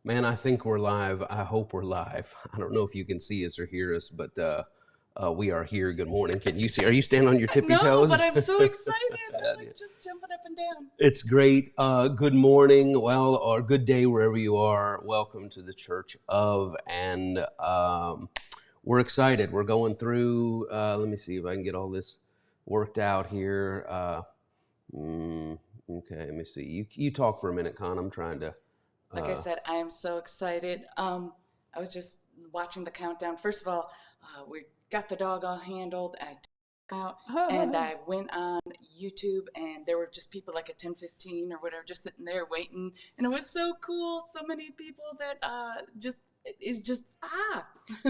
Man, I think we're live. I hope we're live. I don't know if you can see us or hear us, but we are here. Good morning. Can you see? Are you standing on your tippy No, toes? but I'm so excited. I'm like just jumping up and down. It's great. Good morning, well, or good day wherever you are. Welcome to the Church of, and we're excited. We're going through. Let me see if I can get all this worked out here. Okay, let me see. You talk for a minute, Con. I'm trying to. Like I said, I am so excited. I was just watching the countdown. First of all, we got the dog all handled. I took him out and I went on YouTube, and there were just people like at 10:15 or whatever, just sitting there waiting, and it was so cool. So many people that just it's just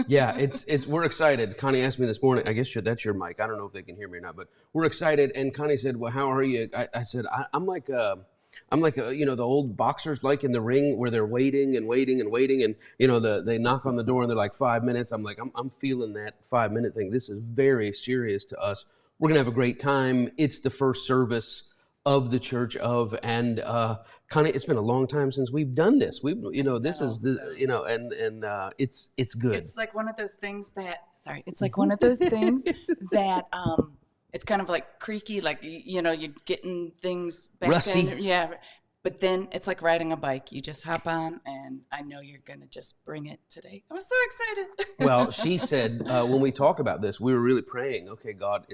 Yeah, it's we're excited. Connie asked me this morning. I guess that's your mic. I don't know if they can hear me or not, but we're excited. And Connie said, "Well, how are you?" I said, I'm like the old boxers like in the ring where they're waiting and waiting and waiting, and they knock on the door and they're like 5 minutes. I'm like I'm feeling that 5 minute thing. This is very serious to us. We're gonna have a great time. It's the first service of the Church of, and Connie, it's been a long time since we've done this. This is the and it's good. it's like one of those things that it's like one of those things that it's kind of like creaky, like you're getting things back Rusty. in. Yeah, but then it's like riding a bike. You just hop on, and I know you're gonna just bring it today. I'm so excited. Well, she said when we talked about this, we were really praying. Okay, God,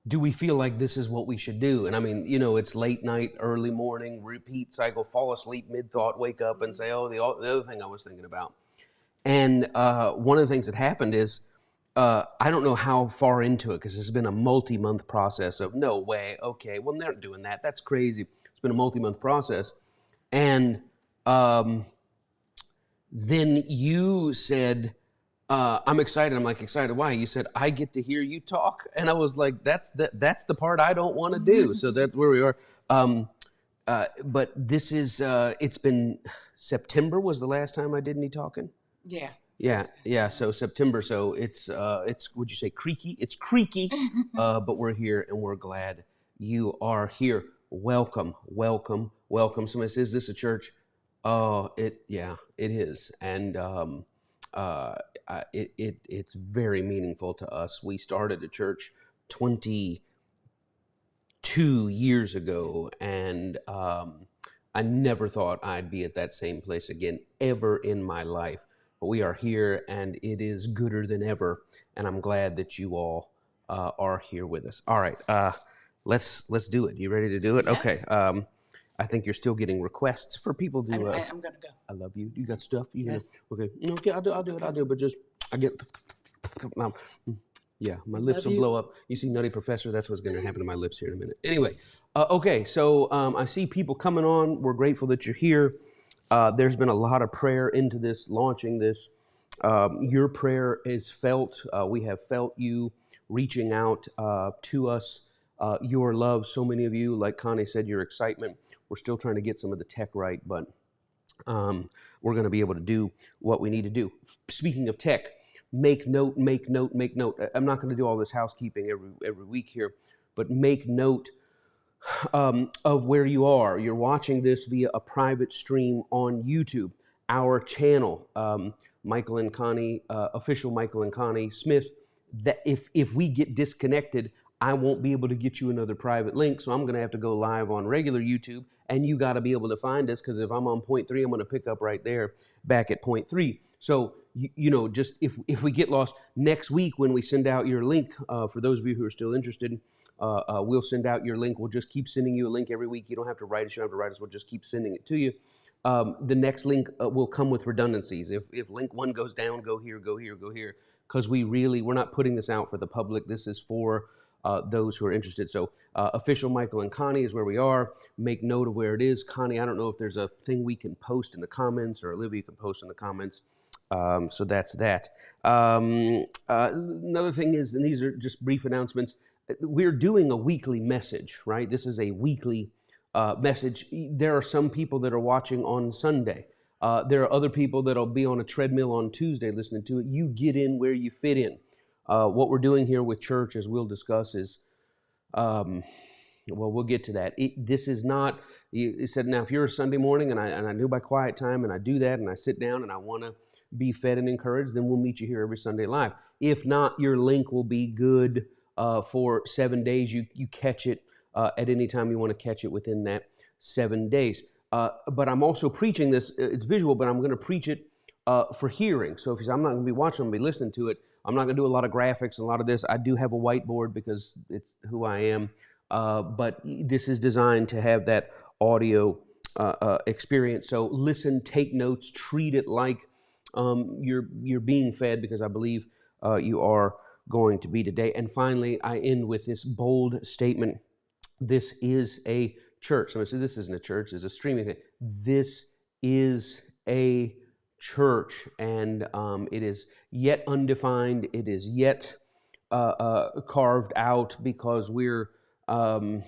do we feel like this is what we should do? And I mean, it's late night, early morning, repeat cycle, fall asleep mid-thought, wake up and say, oh, the other thing I was thinking about. And one of the things that happened is, I don't know how far into it, because it's been a multi-month process of, no way, okay, well, they're not doing that. That's crazy. It's been a multi-month process. And then you said, I'm excited. I'm like, excited. Why? You said, I get to hear you talk. And I was like, that's the part I don't want to do. So that's where we are. But this is, it's been September was the last time I did any talking. Yeah. Yeah. So September. So it's, would you say creaky? It's creaky, but we're here and we're glad you are here. Welcome. Somebody says, is this a church? Oh, it is. And, it's very meaningful to us. We started a church 22 years ago, and I never thought I'd be at that same place again ever in my life. But we are here, and it is gooder than ever. And I'm glad that you all are here with us. All right, let's do it. You ready to do it? Yeah. Okay. I think you're still getting requests for people to. I'm gonna go. I love you. You got stuff? Yes. Okay. Okay, I'll do it. But just, I get, my lips will blow up. You see Nutty Professor? That's what's going to happen to my lips here in a minute. Anyway, okay, so I see people coming on. We're grateful that you're here. There's been a lot of prayer into this, launching this. Your prayer is felt. We have felt you reaching out to us, your love. So many of you, like Connie said, your excitement. We're still trying to get some of the tech right, but we're going to be able to do what we need to do. Speaking of tech, make note. I'm not going to do all this housekeeping every week here, but make note of where you are. You're watching this via a private stream on YouTube. Our channel, Michael and Connie, official Michael and Connie Smith. That if we get disconnected, I won't be able to get you another private link, so I'm going to have to go live on regular YouTube, and you got to be able to find us, because if I'm on point 3, I'm going to pick up right there back at point 3. So, just if we get lost, next week when we send out your link, for those of you who are still interested, we'll send out your link. We'll just keep sending you a link every week. You don't have to write us. You don't have to write us. We'll just keep sending it to you. The next link will come with redundancies. If link 1 goes down, go here, because we're not putting this out for the public. This is for those who are interested. So official Michael and Connie is where we are. Make note of where it is. Connie, I don't know if there's a thing we can post in the comments, or Olivia can post in the comments. So that's that. Another thing is, and these are just brief announcements, we're doing a weekly message, right? This is a weekly message. There are some people that are watching on Sunday. There are other people that'll be on a treadmill on Tuesday listening to it. You get in where you fit in. What we're doing here with church, as we'll discuss, is, well, we'll get to that. This is not he said, now, if you're a Sunday morning and I do my quiet time and I do that and I sit down and I want to be fed and encouraged, then we'll meet you here every Sunday live. If not, your link will be good for 7 days. You catch it at any time you want to catch it within that 7 days. But I'm also preaching this. It's visual, but I'm going to preach it for hearing. So if you say, I'm not going to be watching, I'm going to be listening to it. I'm not going to do a lot of graphics and a lot of this. I do have a whiteboard because it's who I am. But this is designed to have that audio experience. So listen, take notes, treat it like you're being fed, because I believe you are going to be today. And finally, I end with this bold statement. This is a church. Somebody said, this isn't a church, it's a streaming thing. This is a church, and it is yet undefined. It is yet carved out, because we're in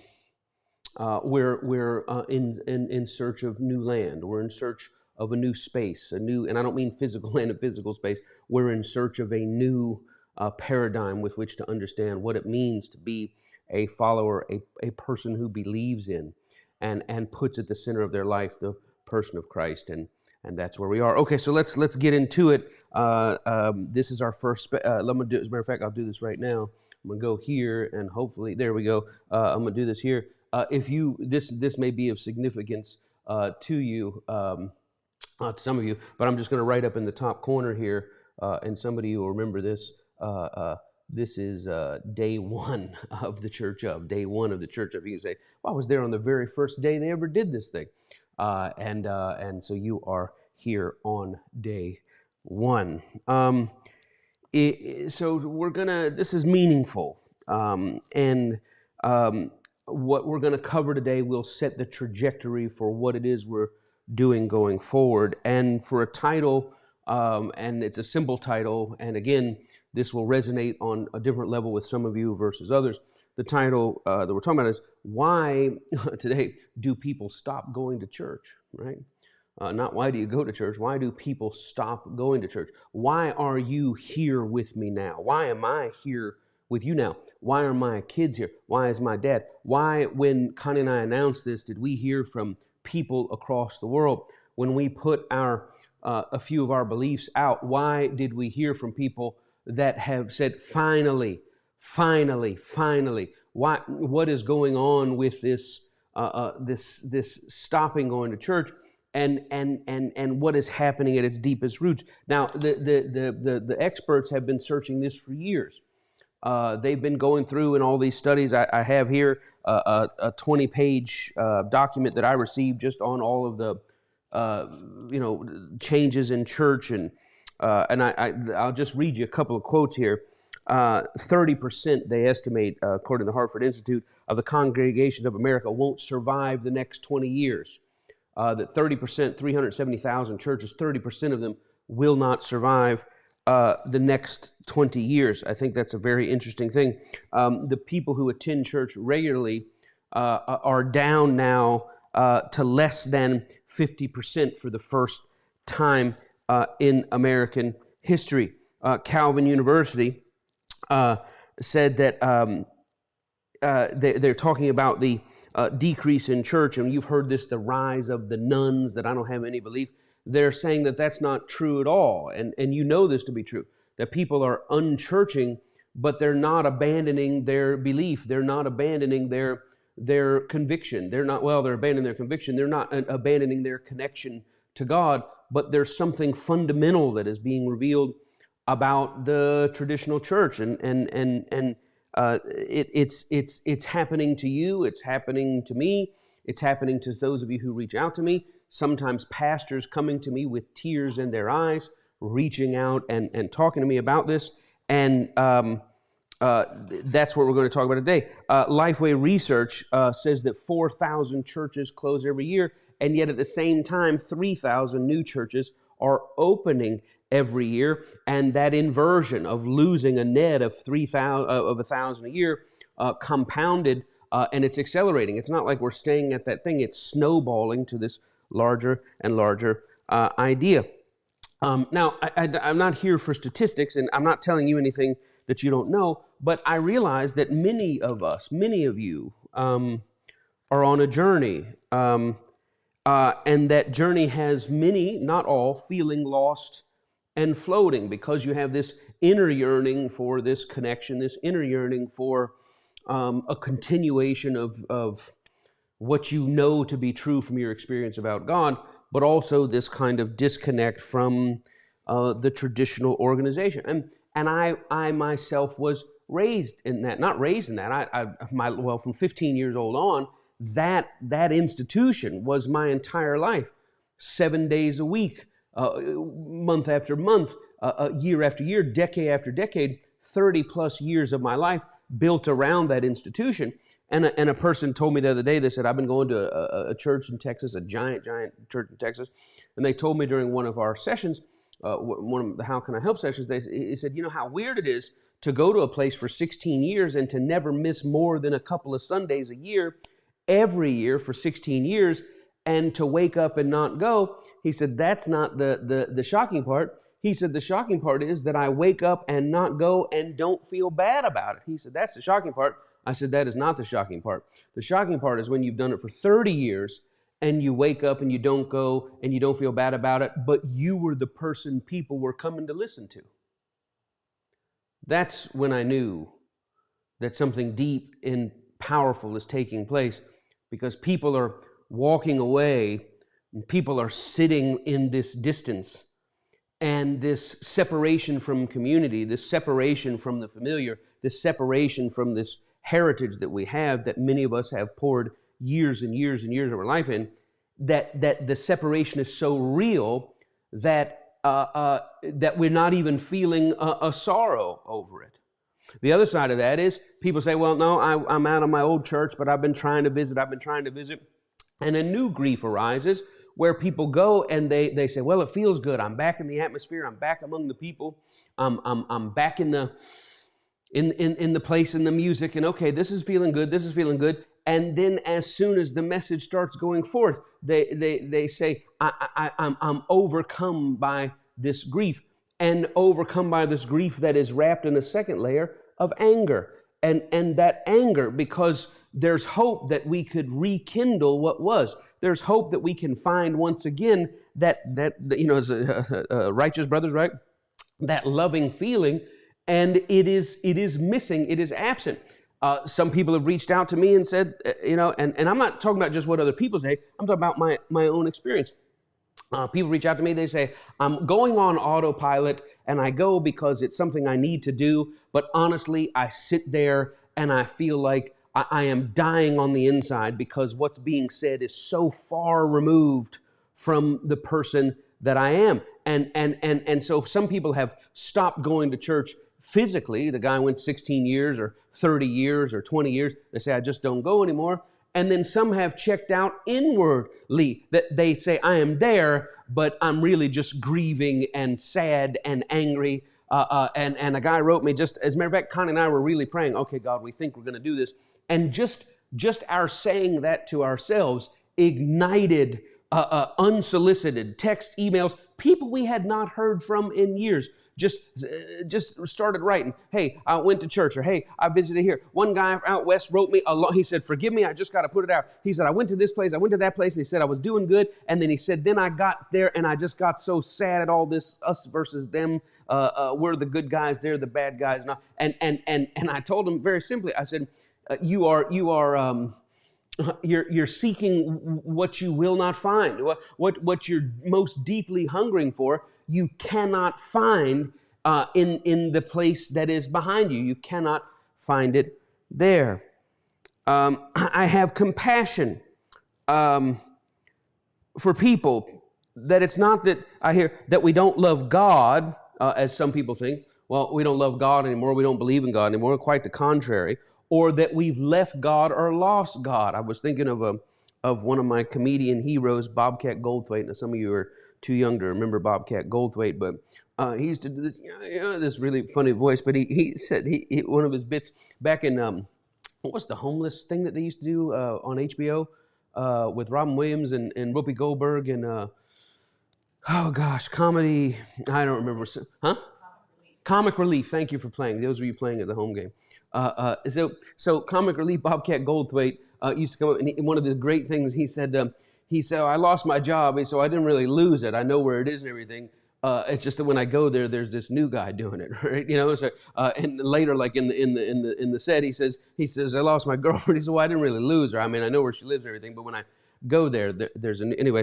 search of new land. We're in search of a new space, and I don't mean physical land and physical space. We're in search of a new paradigm with which to understand what it means to be a follower, a person who believes in and puts at the center of their life the person of Christ, and that's where we are. Okay, so let's get into it. This is our first. Let me do. As a matter of fact, I'll do this right now. I'm gonna go here, and hopefully, there we go. I'm gonna do this here. If you this may be of significance to you, to some of you, but I'm just gonna write up in the top corner here, and somebody will remember this. This is day one of the church of. Day one of the church of. You can say, well, I was there on the very first day they ever did this thing. And so you are here on day one. So this is meaningful. What we're going to cover today will set the trajectory for what it is we're doing going forward. And for a title, and it's a simple title, and again, this will resonate on a different level with some of you versus others. The title that we're talking about is, why today do people stop going to church, right? Not why do you go to church? Why do people stop going to church? Why are you here with me now? Why am I here with you now? Why are my kids here? Why is my dad? Why, when Connie and I announced this, did we hear from people across the world? When we put a few of our beliefs out, why did we hear from people that have said, finally? Why? What is going on with this stopping going to church, and what is happening at its deepest roots? Now, the experts have been searching this for years. They've been going through in all these studies. I have here a 20-page document that I received just on all of the changes in church, and I'll just read you a couple of quotes here. 30%, they estimate, according to the Hartford Institute, of the congregations of America won't survive the next 20 years. That 30%, 370,000 churches, 30% of them will not survive the next 20 years. I think that's a very interesting thing. The people who attend church regularly are down now to less than 50% for the first time in American history. Calvin University said that they're talking about the decrease in church, and you've heard this, the rise of the nuns, that I don't have any belief. They're saying that that's not true at all, and you know this to be true, that people are unchurching, but they're not abandoning their belief. They're not abandoning their conviction. They're abandoning their conviction. They're not abandoning their connection to God, but there's something fundamental that is being revealed about the traditional church, and it's happening to you. It's happening to me. It's happening to those of you who reach out to me. Sometimes pastors coming to me with tears in their eyes, reaching out and talking to me about this, and that's what we're going to talk about today. Lifeway Research says that 4,000 churches close every year, and yet at the same time, 3,000 new churches are opening every year, and that inversion of losing a net of 1,000 a year compounded, and it's accelerating. It's not like we're staying at that thing; it's snowballing to this larger and larger idea. Now, I'm not here for statistics, and I'm not telling you anything that you don't know, but I realize that many of us, many of you, are on a journey, And that journey has many, not all, feeling lost and floating, because you have this inner yearning for this connection, this inner yearning for a continuation of what you know to be true from your experience about God, but also this kind of disconnect from the traditional organization. And I myself was raised in that, not raised in that. Well, from 15 years old on, that institution was my entire life, 7 days a week, month after month, year after year, decade after decade, 30 plus years of my life built around that institution. And a person told me the other day, they said, I've been going to a church in Texas, a giant church in Texas. And they told me during one of our sessions, one of the How Can I Help sessions, he said, you know how weird it is to go to a place for 16 years and to never miss more than a couple of Sundays a year, every year for 16 years, and to wake up and not go. He said, that's not the shocking part. He said, the shocking part is that I wake up and not go and don't feel bad about it. He said, that's the shocking part. I said, that is not the shocking part. The shocking part is when you've done it for 30 years and you wake up and you don't go and you don't feel bad about it, but you were the person people were coming to listen to. That's when I knew that something deep and powerful is taking place, because people are walking away and people are sitting in this distance, and this separation from community, this separation from the familiar, this separation from this heritage that we have, that many of us have poured years and years and years of our life in, that the separation is so real that that we're not even feeling a sorrow over it. The other side of that is people say, well, no, I'm out of my old church, but I've been trying to visit. And a new grief arises where people go and they say, well, it feels good. I'm back in the atmosphere. I'm back among the people. I'm back in the place, in the music. And okay, this is feeling good. This is feeling good. And then as soon as the message starts going forth, they say, I'm overcome by this grief, and overcome by this grief that is wrapped in a second layer of anger. And that anger, because there's hope that we could rekindle what was. There's hope that we can find once again that you know, as righteous brothers, right? That loving feeling, and it is missing. It is absent. Some people have reached out to me and said, you know, and I'm not talking about just what other people say. I'm talking about my own experience. People reach out to me, they say, I'm going on autopilot, and I go because it's something I need to do, but honestly, I sit there and I feel like I am dying on the inside, because what's being said is so far removed from the person that I am. And so some people have stopped going to church physically. The guy went 16 years or 30 years or 20 years. They say, I just don't go anymore. And then some have checked out inwardly, that they say, I am there, but I'm really just grieving and sad and angry. And a guy wrote me, just as a matter of fact, Connie and I were really praying, okay, God, we think we're going to do this. And just our saying that to ourselves ignited unsolicited text, emails, people we had not heard from in years. Just started writing, hey, I went to church, or hey, I visited here. One guy out west wrote me, he said, forgive me, I just got to put it out. He said, I went to this place, I went to that place, and he said, I was doing good. And then he said, then I got there and I just got so sad at all this us versus them. We're the good guys, they're the bad guys. And I told him very simply, I said, you're seeking what you will not find, what you're most deeply hungering for. You cannot find in the place that is behind you. You cannot find it there. I have compassion for people, that it's not that I hear that we don't love God, as some people think. Well, we don't love God anymore. We don't believe in God anymore. Quite the contrary. Or that we've left God or lost God. I was thinking of one of my comedian heroes, Bobcat Goldthwait. Now, some of you are too young to remember Bobcat Goldthwait, but he used to do this, this really funny voice. But he said one of his bits back in what was the homeless thing that they used to do on HBO with Robin Williams and Whoopi Goldberg and oh gosh, comedy. I don't remember. Huh? Comic Relief. Thank you for playing. Those of you playing at the home game. So Comic Relief Bobcat Goldthwait used to come up, and one of the great things he said, I lost my job, so I didn't really lose it. I know where it is and everything. It's just that when I go there, there's this new guy doing it, right? So, and later, like in the set, he says, I lost my girlfriend. He said, well, I didn't really lose her. I mean, I know where she lives and everything, but when I go there, there's an anyway.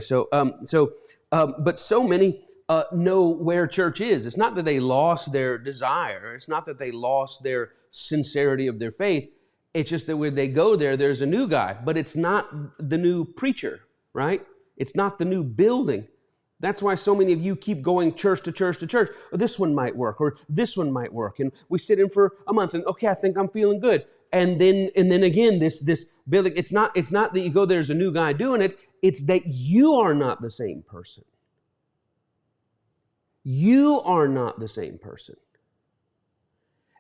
But so many know where church is. It's not that they lost their desire. It's not that they lost their sincerity of their faith. It's just that when they go there, there's a new guy, but it's not the new preacher, right? It's not the new building. That's why so many of you keep going church to church to church. Oh, this one might work, or this one might work. And we sit in for a month and, okay, I think I'm feeling good. And then again, this building, it's not that you go, there's a new guy doing it. It's that you are not the same person. You are not the same person.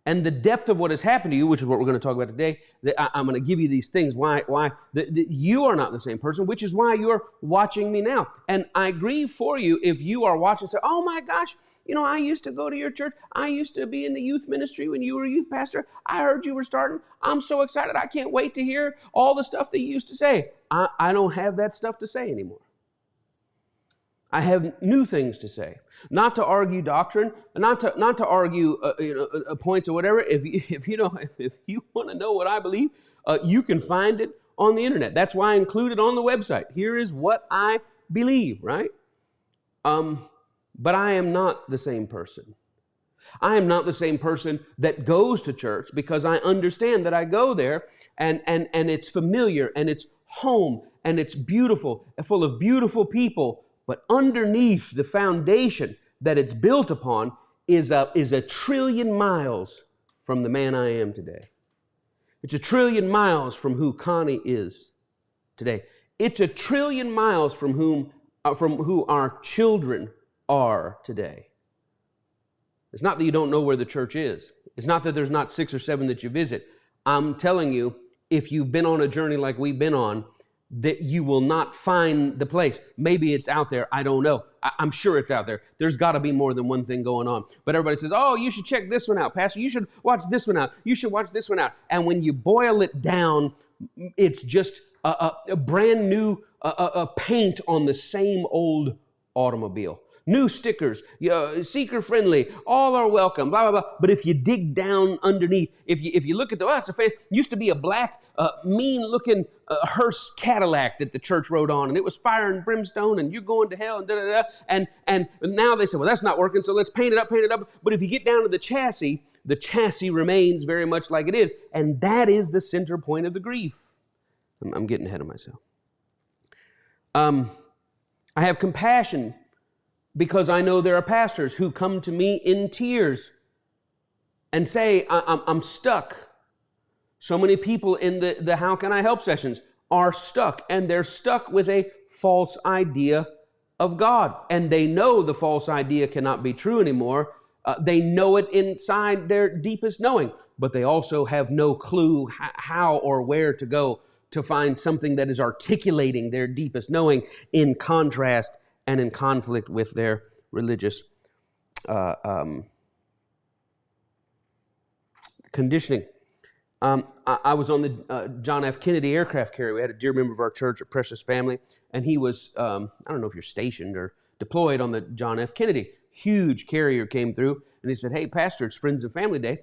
And the depth of what has happened to you, which is what we're going to talk about today, that I'm going to give you these things, why you are not the same person, which is why you're watching me now. And I agree for you if you are watching and say, oh my gosh, I used to go to your church. I used to be in the youth ministry when you were a youth pastor. I heard you were starting. I'm so excited. I can't wait to hear all the stuff that you used to say. I don't have that stuff to say anymore. I have new things to say, not to argue doctrine, not to argue points or whatever. If you want to know what I believe, you can find it on the internet. That's why I include it on the website. Here is what I believe, right? But I am not the same person. I am not the same person that goes to church because I understand that I go there and it's familiar and it's home and it's beautiful and full of beautiful people. But underneath the foundation that it's built upon is a trillion miles from the man I am today. It's a trillion miles from who Connie is today. It's a trillion miles from who our children are today. It's not that you don't know where the church is. It's not that there's not 6 or 7 that you visit. I'm telling you, if you've been on a journey like we've been on, that you will not find the place. Maybe it's out there. I don't know. I'm sure it's out there. There's got to be more than one thing going on. But everybody says, oh, you should check this one out, Pastor. You should watch this one out. You should watch this one out. And when you boil it down, it's just a brand new paint on the same old automobile. New stickers, seeker friendly, all are welcome, blah, blah, blah. But if you dig down underneath, if you look at it's a fan, used to be a black, mean looking hearse Cadillac that the church rode on, and it was fire and brimstone, and you're going to hell, and da da da. And now they say, well, that's not working, so let's paint it up. But if you get down to the chassis remains very much like it is, and that is the center point of the grief. I'm getting ahead of myself. I have compassion because I know there are pastors who come to me in tears and say, I'm stuck. So many people in the How Can I Help sessions are stuck, and they're stuck with a false idea of God. And they know the false idea cannot be true anymore. They know it inside their deepest knowing, but they also have no clue how or where to go to find something that is articulating their deepest knowing in contrast and in conflict with their religious conditioning. I was on the John F. Kennedy aircraft carrier. We had a dear member of our church, a precious family, and he was, I don't know if you're stationed or deployed on the John F. Kennedy. Huge carrier came through, and he said, hey, Pastor, it's Friends and Family Day.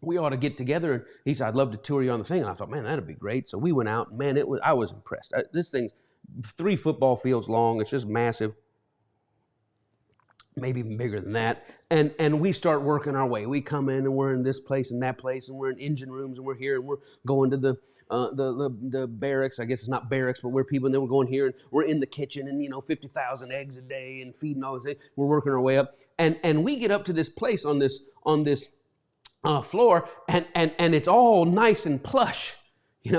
We ought to get together. And he said, I'd love to tour you on the thing. And I thought, man, that'd be great. So we went out, and man, I was impressed. This thing's 3 football fields long. It's just massive. Maybe even bigger than that. And we start working our way. We come in and we're in this place and that place, and we're in engine rooms, and we're here, and we're going to the barracks. I guess it's not barracks, but we're people, and then we're going here, and we're in the kitchen, and 50,000 eggs a day and feeding all this thing. We're working our way up. And we get up to this place on this floor, and it's all nice and plush, they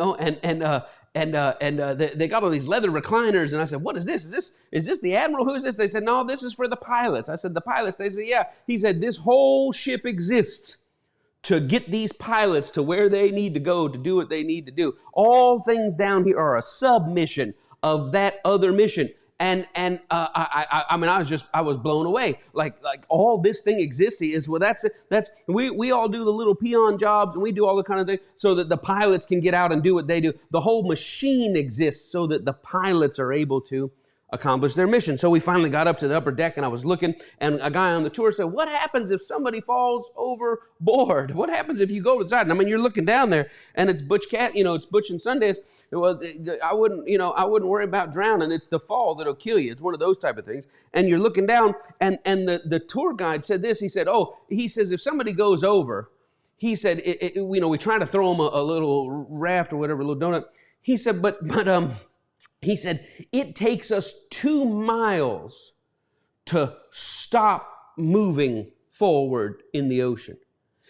got all these leather recliners, and I said, what is this? Is this the Admiral? Who is this? They said, no, this is for the pilots. I said, the pilots? They said, yeah. He said, this whole ship exists to get these pilots to where they need to go to do what they need to do. All things down here are a submission of that other mission. I mean, I was blown away. Like all this thing existing is, well, we all do the little peon jobs and we do all the kind of thing so that the pilots can get out and do what they do. The whole machine exists so that the pilots are able to accomplish their mission. So we finally got up to the upper deck and I was looking, and a guy on the tour said, what happens if somebody falls overboard? What happens if you go to the side? And I mean, you're looking down there and it's Butch it's Butch and Sundance. Well, I wouldn't worry about drowning. It's the fall that'll kill you. It's one of those type of things. And you're looking down, and the tour guide said this. He said, if somebody goes over, he said, we try to throw them a little raft or whatever, a little donut. He said, he said, it takes us 2 miles to stop moving forward in the ocean.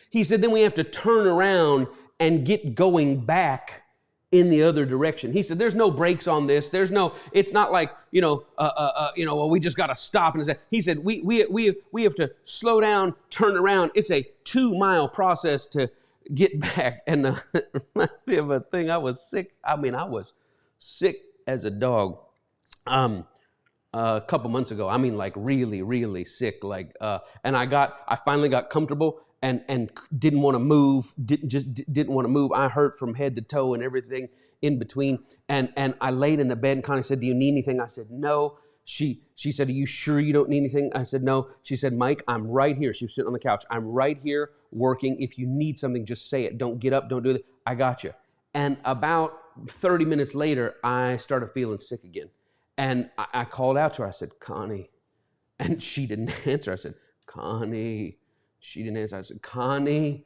He said, then we have to turn around and get going back in the other direction. He said, there's no brakes on this. It's not like, well, we just got to stop. He said, we have to slow down, turn around. It's a 2-mile process to get back. And it reminds me of a thing. I was sick. I mean, I was sick as a dog a couple months ago. I mean, like really, really sick. And I finally got comfortable and didn't want to move. Didn't want to move. I hurt from head to toe and everything in between. And I laid in the bed and Connie said, "Do you need anything?" I said, "No." She said, "Are you sure you don't need anything?" I said, "No." She said, "Mike, I'm right here." She was sitting on the couch. "I'm right here working. If you need something, just say it. Don't get up. Don't do that. I got you." And about 30 minutes later, I started feeling sick again. And I called out to her. I said, "Connie." And she didn't answer. I said, "Connie." She didn't answer. I said, "Connie.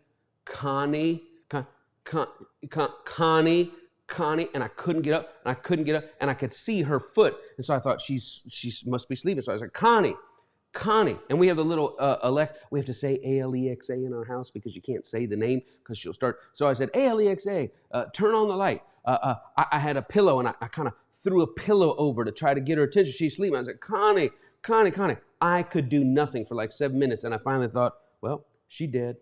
And I couldn't get up, and I could see her foot. And so I thought she must be sleeping. So I said, Connie. And we have a little we have to say Alexa in our house because you can't say the name because she'll start. So I said, Alexa, turn on the light. I had a pillow, and I kind of threw a pillow over to try to get her attention. She's sleeping. I said, Connie. I could do nothing for like 7 minutes, and I finally thought, well, she's dead.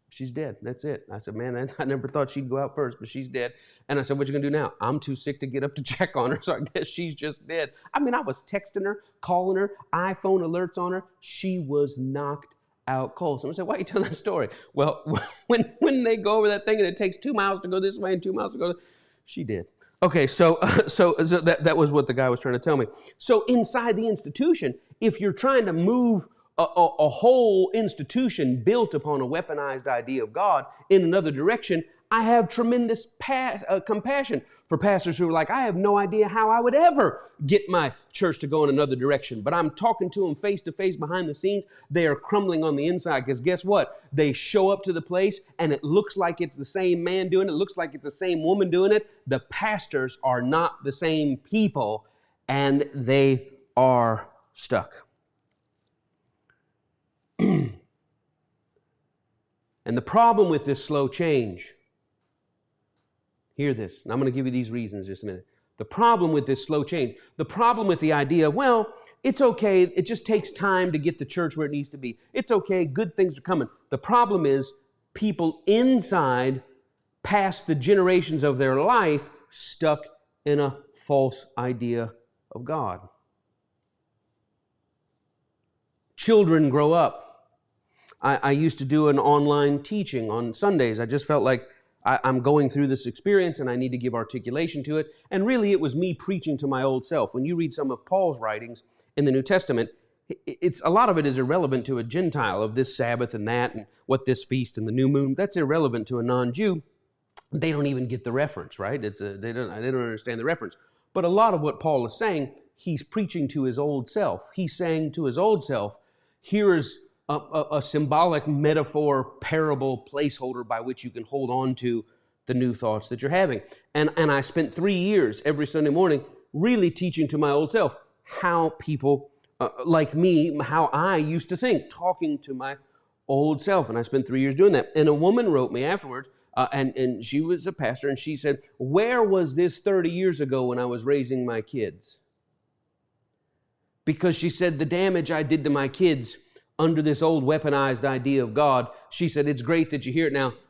She's dead. That's it. I said, man, I never thought she'd go out first, but she's dead. And I said, what you gonna do now? I'm too sick to get up to check on her, so I guess she's just dead. I mean, I was texting her, calling her, iPhone alerts on her. She was knocked out cold. Someone said, why are you telling that story? Well, when they go over that thing and it takes 2 miles to go this way and 2 miles to go, she did. Okay, so that was what the guy was trying to tell me. So inside the institution, if you're trying to move a whole institution built upon a weaponized idea of God in another direction, I have tremendous compassion for pastors who are like, I have no idea how I would ever get my church to go in another direction. But I'm talking to them face to face behind the scenes. They are crumbling on the inside because guess what? They show up to the place and it looks like it's the same man doing it. It looks like it's the same woman doing it. The pastors are not the same people and they are stuck. And the problem with this slow change, hear this, and I'm going to give you these reasons in just a minute. The problem with this slow change, the problem with the idea of, well, it's okay, it just takes time to get the church where it needs to be. It's okay, good things are coming. The problem is people inside, past the generations of their life, stuck in a false idea of God. Children grow up. I used to do an online teaching on Sundays. I just felt like I'm going through this experience and I need to give articulation to it. And really, it was me preaching to my old self. When you read some of Paul's writings in the New Testament, a lot of it is irrelevant to a Gentile of this Sabbath and that and what this feast and the new moon. That's irrelevant to a non-Jew. They don't even get the reference, right? They don't understand the reference. But a lot of what Paul is saying, he's preaching to his old self. He's saying to his old self, here is a symbolic metaphor, parable, placeholder by which you can hold on to the new thoughts that you're having. And I spent 3 years every Sunday morning really teaching to my old self how people like me, how I used to think, talking to my old self. And I spent 3 years doing that. And a woman wrote me afterwards, and she was a pastor, and she said, where was this 30 years ago when I was raising my kids? Because she said, the damage I did to my kids under this old weaponized idea of God, she said, it's great that you hear it now.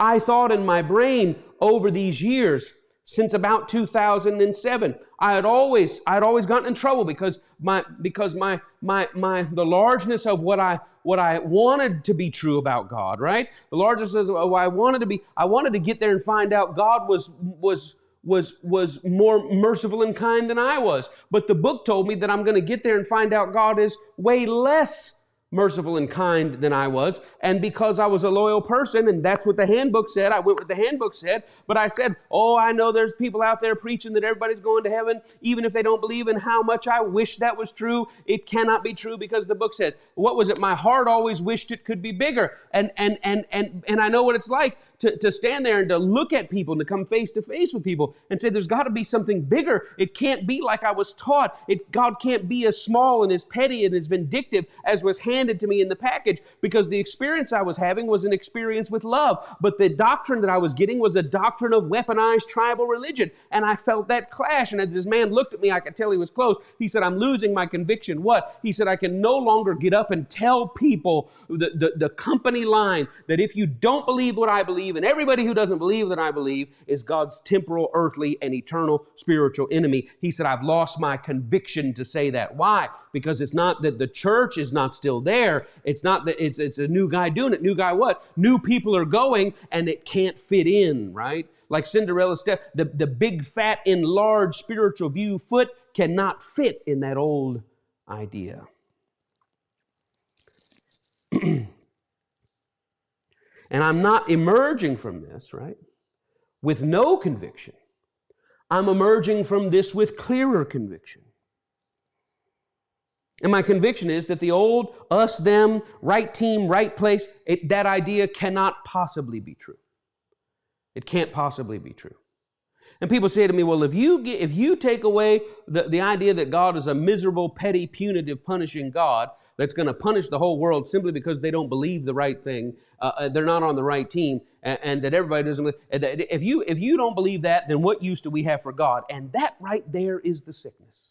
I thought in my brain over these years, since about 2007, I had always gotten in trouble because the largeness of what I wanted to be true about God, right? The largeness of what I wanted to get there and find out God was more merciful and kind than I was. But the book told me that I'm going to get there and find out God is way less merciful and kind than I was. And because I was a loyal person, and that's what the handbook said, I went with the handbook said, but I said, oh, I know there's people out there preaching that everybody's going to heaven, even if they don't believe, in how much I wish that was true. It cannot be true because the book says, what was it? My heart always wished it could be bigger. And I know what it's like to stand there and to look at people and to come face to face with people and say, there's got to be something bigger. It can't be like I was taught. God can't be as small and as petty and as vindictive as was handed to me in the package, because the experience I was having was an experience with love. But the doctrine that I was getting was a doctrine of weaponized tribal religion. And I felt that clash. And as this man looked at me, I could tell he was close. He said, I'm losing my conviction. What? He said, I can no longer get up and tell people the company line that if you don't believe what I believe, and everybody who doesn't believe that I believe is God's temporal, earthly, and eternal spiritual enemy. He said, I've lost my conviction to say that. Why? Because it's not that the church is not still there. It's not that it's a new guy doing it. New guy what? New people are going and it can't fit in, right? Like Cinderella's step, the big, fat, enlarged spiritual view foot cannot fit in that old idea. And I'm not emerging from this, right, with no conviction. I'm emerging from this with clearer conviction. And my conviction is that the old us, them, right team, right place, that idea cannot possibly be true. It can't possibly be true. And people say to me, well, if you take away the idea that God is a miserable, petty, punitive, punishing God that's going to punish the whole world simply because they don't believe the right thing, they're not on the right team, and that everybody doesn't. If you don't believe that, then what use do we have for God? And that right there is the sickness.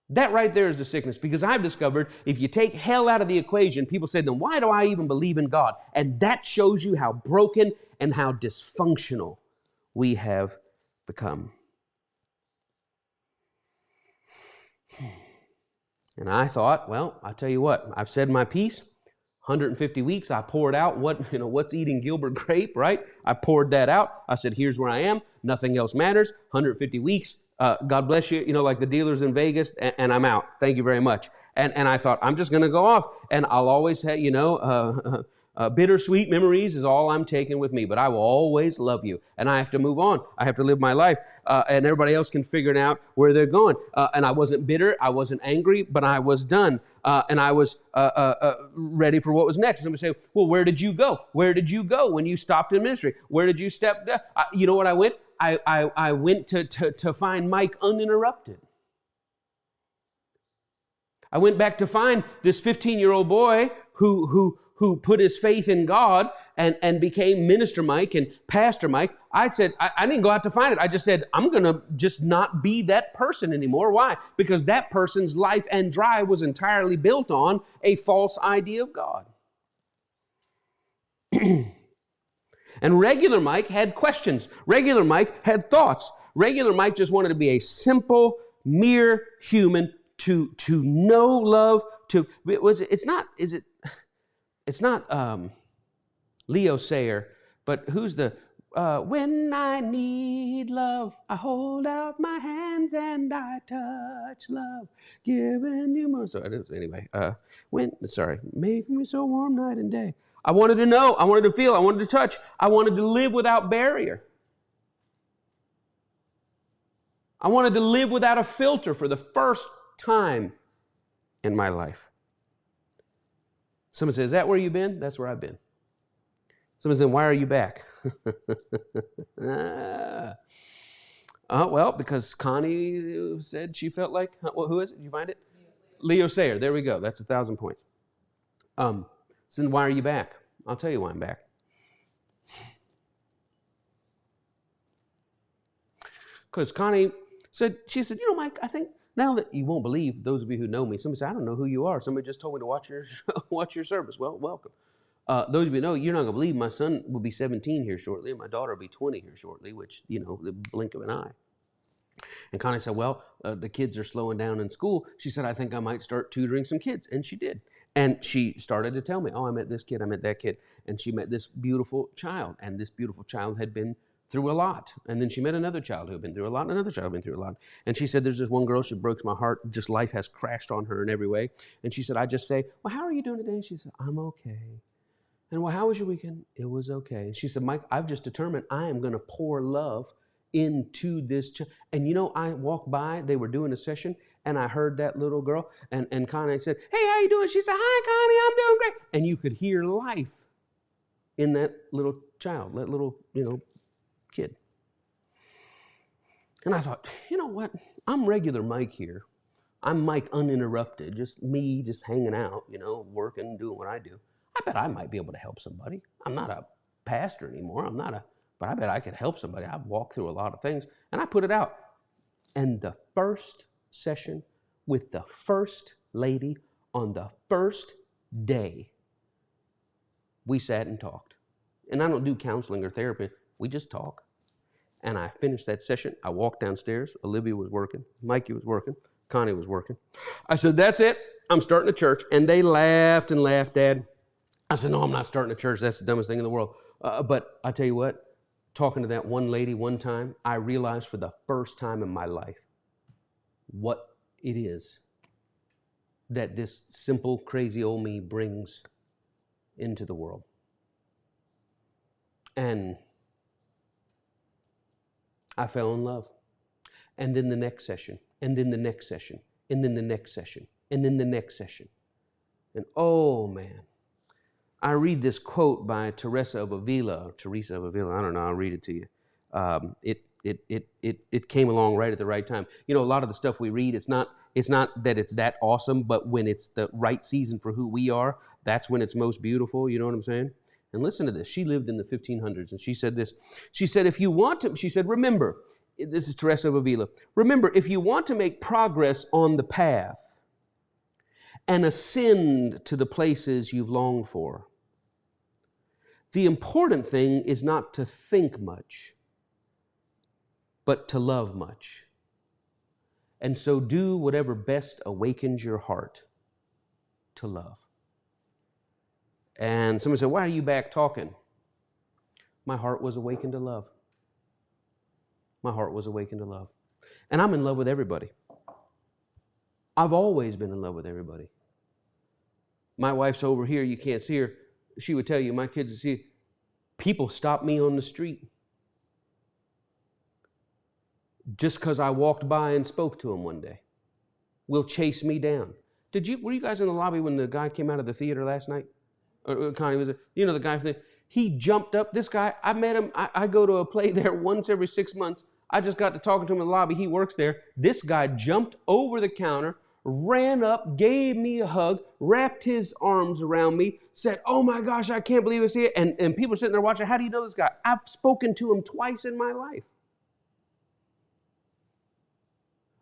That right there is the sickness, because I've discovered if you take hell out of the equation, people say, then why do I even believe in God? And that shows you how broken and how dysfunctional we have become. And I thought, well, I'll tell you what, I've said my piece. 150 weeks, I poured out what's eating Gilbert grape, right? I poured that out. I said, here's where I am. Nothing else matters. 150 weeks. God bless you, like the dealers in Vegas, and I'm out. Thank you very much. And I thought, I'm just going to go off, and I'll always have, bittersweet memories is all I'm taking with me, but I will always love you. And I have to move on. I have to live my life, and everybody else can figure it out where they're going. And I wasn't bitter. I wasn't angry, but I was done. And I was ready for what was next. Somebody say, well, where did you go? Where did you go when you stopped in ministry? Where did you step down? You know what I went? I went to find Mike uninterrupted. I went back to find this 15-year-old boy who put his faith in God and became Minister Mike and Pastor Mike. I said, I didn't go out to find it. I just said, I'm going to just not be that person anymore. Why? Because that person's life and drive was entirely built on a false idea of God. And regular Mike had questions. Regular Mike had thoughts. Regular Mike just wanted to be a simple, mere human to know love. It's not Leo Sayer, but who's the when I need love, I hold out my hands and I touch love, giving you more. So anyway, make me so warm night and day. I wanted to know, I wanted to feel, I wanted to touch, I wanted to live without barrier. I wanted to live without a filter for the first time in my life. Someone says, is that where you've been? That's where I've been. Someone said, why are you back? Well, because Connie said she felt like, well, who is it? Did you find it? Leo Sayer. There we go. That's 1,000 points. So then why are you back? I'll tell you why I'm back. Because Connie said, Mike, I think now that you won't believe, those of you who know me, somebody said, I don't know who you are. Somebody just told me to watch your service. Well, welcome. Those of you who know, you're not going to believe my son will be 17 here shortly, and my daughter will be 20 here shortly, which, the blink of an eye. And Connie said, well, the kids are slowing down in school. She said, I think I might start tutoring some kids. And she did. And she started to tell me, oh, I met this kid, I met that kid. And she met this beautiful child. And this beautiful child had been through a lot. And then she met another child who had been through a lot, and another child who had been through a lot. And she said, there's this one girl, she breaks my heart. Just life has crashed on her in every way. And she said, I just say, well, how are you doing today? And she said, I'm okay. And well, how was your weekend? It was okay. She said, Mike, I've just determined I am going to pour love into this. And I walked by, they were doing a session, and I heard that little girl, and Connie said, hey, how you doing? She said, hi, Connie, I'm doing great. And you could hear life in that little child, that little, kid. And I thought, you know what? I'm regular Mike here. I'm Mike uninterrupted, just me just hanging out, working, doing what I do. I bet I might be able to help somebody. I'm not a pastor anymore. But I bet I could help somebody. I've walked through a lot of things, and I put it out. And the first session with the first lady on the first day, we sat and talked. And I don't do counseling or therapy. We just talk. And I finished that session. I walked downstairs. Olivia was working. Mikey was working. Connie was working. I said, that's it. I'm starting a church. And they laughed and laughed, Dad. I said, no, I'm not starting a church. That's the dumbest thing in the world. But I tell you what, talking to that one lady one time, I realized for the first time in my life what it is that this simple, crazy old me brings into the world. And I fell in love. And then the next session, and then the next session, and then the next session, and then the next session. And oh man, I read this quote by Teresa of Avila, I don't know, I'll read it to you. It came along right at the right time. A lot of the stuff we read, it's not that it's that awesome, but when it's the right season for who we are, that's when it's most beautiful, you know what I'm saying? And listen to this. She lived in the 1500s, and she said this. She said, remember, this is Teresa of Avila, remember, if you want to make progress on the path and ascend to the places you've longed for, the important thing is not to think much, but to love much. And so do whatever best awakens your heart to love. And somebody said, why are you back talking? My heart was awakened to love. My heart was awakened to love. And I'm in love with everybody. I've always been in love with everybody. My wife's over here, you can't see her. She would tell you, my kids would see, people stop me on the street just because I walked by and spoke to them one day. Will chase me down. Were you guys in the lobby when the guy came out of the theater last night? Or Connie was there? The guy, he jumped up. This guy, I met him. I go to a play there once every 6 months. I just got to talking to him in the lobby. He works there. This guy jumped over the counter, ran up, gave me a hug, wrapped his arms around me, said, oh my gosh, I can't believe it's here. And people sitting there watching, how do you know this guy? I've spoken to him twice in my life.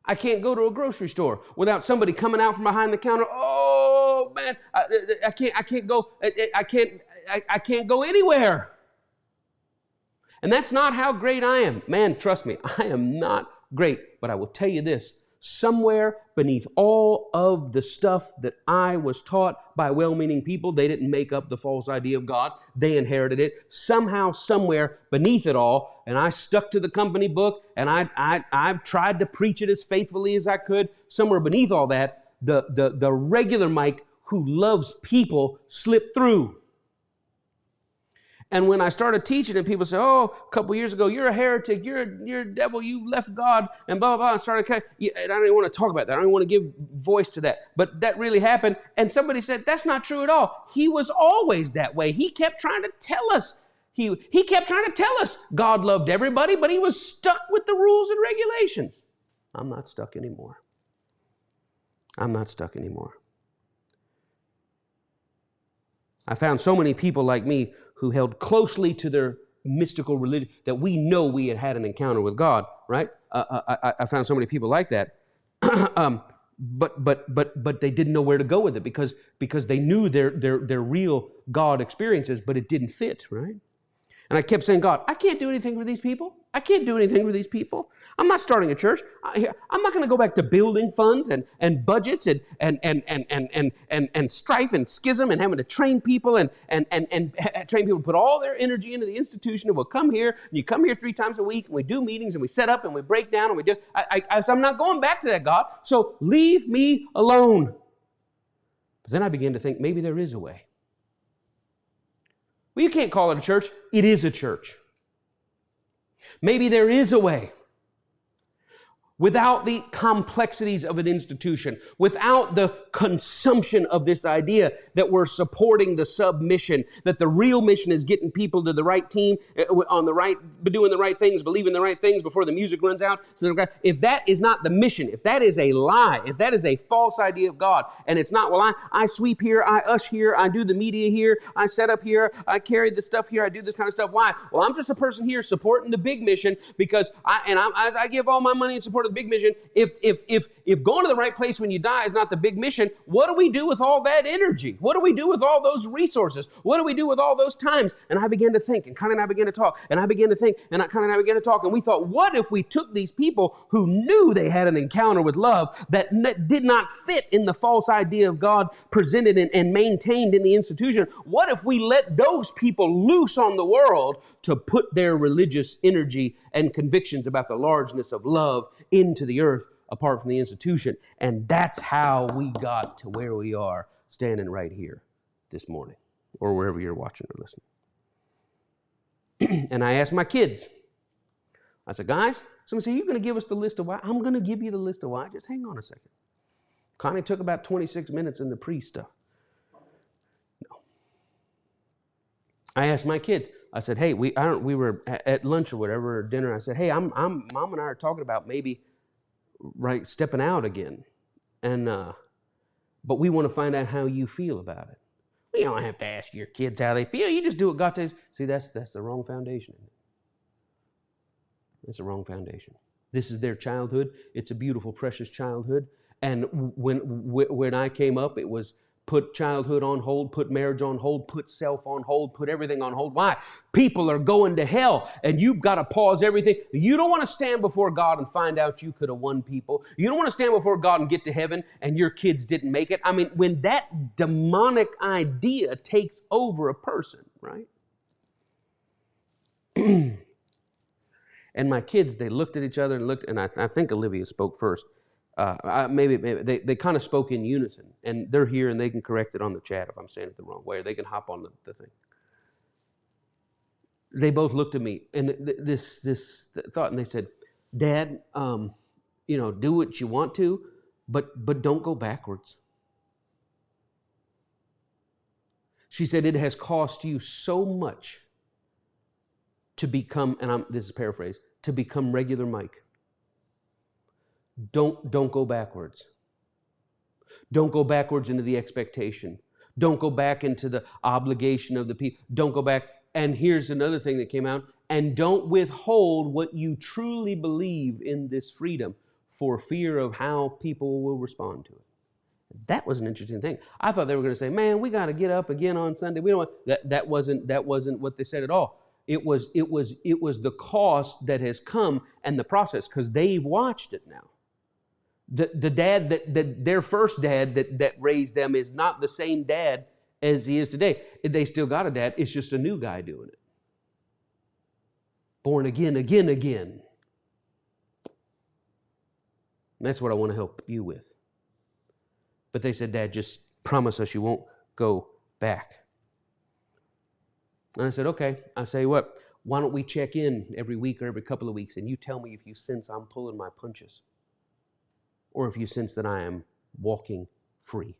I can't go to a grocery store without somebody coming out from behind the counter. Oh man, I can't go. I can't go anywhere. And that's not how great I am. Man, trust me, I am not great. But I will tell you this, somewhere beneath all of the stuff that I was taught by well-meaning people, they didn't make up the false idea of God. They inherited it. Somehow, somewhere beneath it all, and I stuck to the company book, and I tried to preach it as faithfully as I could. Somewhere beneath all that, the regular Mike who loves people slipped through. And when I started teaching and people say, oh, a couple years ago, you're a heretic, you're a devil, you left God, and blah, blah, blah, and started, and I don't even want to talk about that. I don't even want to give voice to that. But that really happened. And somebody said, that's not true at all. He was always that way. He kept trying to tell us. He kept trying to tell us God loved everybody, but he was stuck with the rules and regulations. I'm not stuck anymore. I'm not stuck anymore. I found so many people like me who held closely to their mystical religion that we know we had had an encounter with God, right? I found so many people like that. but they didn't know where to go with it because they knew their real God experiences, but it didn't fit, right? And I kept saying, God, I can't do anything for these people. I can't do anything for these people. I'm not starting a church. I'm not going to go back to building funds and budgets and strife and schism and having to train people and train people to put all their energy into the institution. And we'll come here, and you come here 3 times a week, and we do meetings, and we set up, and we break down, and we do. I said, I'm not going back to that, God. So leave me alone. But then I began to think, maybe there is a way. Well, you can't call it a church. It is a church. Maybe there is a way. Without the complexities of an institution, without the consumption of this idea that we're supporting the submission, that the real mission is getting people to the right team, doing the right things, believing the right things before the music runs out. So if that is not the mission, if that is a lie, if that is a false idea of God, and it's not, well, I sweep here, I ush here, I do the media here, I set up here, I carry the stuff here, I do this kind of stuff. Why? Well, I'm just a person here supporting the big mission because I give all my money in support of the big mission. If going to the right place when you die is not the big mission, what do we do with all that energy? What do we do with all those resources? What do we do with all those times? And I began to think, and Connie and I began to talk, and I began to think, and Connie and I began to talk, and we thought, what if we took these people who knew they had an encounter with love that did not fit in the false idea of God presented and maintained in the institution? What if we let those people loose on the world to put their religious energy and convictions about the largeness of love into the earth apart from the institution? And that's how we got to where we are standing right here this morning, or wherever you're watching or listening. And I asked my kids, I said, guys, someone said, you're going to give us the list of why? I'm going to give you the list of why. Just hang on a second. Connie took about 26 minutes in the pre-stuff. No. I asked my kids, I said, hey, we were at lunch or whatever, or dinner. I said, hey, Mom and I are talking about maybe stepping out again. And but we want to find out how you feel about it. Well, you don't have to ask your kids how they feel. You just do what God says. See, that's the wrong foundation. That's the wrong foundation. This is their childhood. It's a beautiful, precious childhood. And when I came up, it was put childhood on hold, put marriage on hold, put self on hold, put everything on hold. Why? People are going to hell, and you've got to pause everything. You don't want to stand before God and find out you could have won people. You don't want to stand before God and get to heaven and your kids didn't make it. I mean, when that demonic idea takes over a person, right? And my kids, they looked at each other and I think Olivia spoke first. Maybe they kind of spoke in unison, and they're here and they can correct it on the chat if I'm saying it the wrong way, or they can hop on the thing. They both looked at me and this thought, and they said, Dad, do what you want to, but don't go backwards. She said, it has cost you so much to become, and this is paraphrase, to become regular Mike. Don't go backwards. Don't go backwards into the expectation. Don't go back into the obligation of the people. Don't go back. And here's another thing that came out. And don't withhold what you truly believe in this freedom for fear of how people will respond to it. That was an interesting thing. I thought they were going to say, man, we got to get up again on Sunday. We don't want that wasn't what they said at all. It was the cost that has come and the process, because they've watched it now. The dad that their first dad that raised them is not the same dad as he is today. They still got a dad. It's just a new guy doing it. Born again. And that's what I want to help you with. But they said, Dad, just promise us you won't go back. And I said, okay. I say, what? Why don't we check in every week or every couple of weeks, and you tell me if you sense I'm pulling my punches, or if you sense that I am walking free.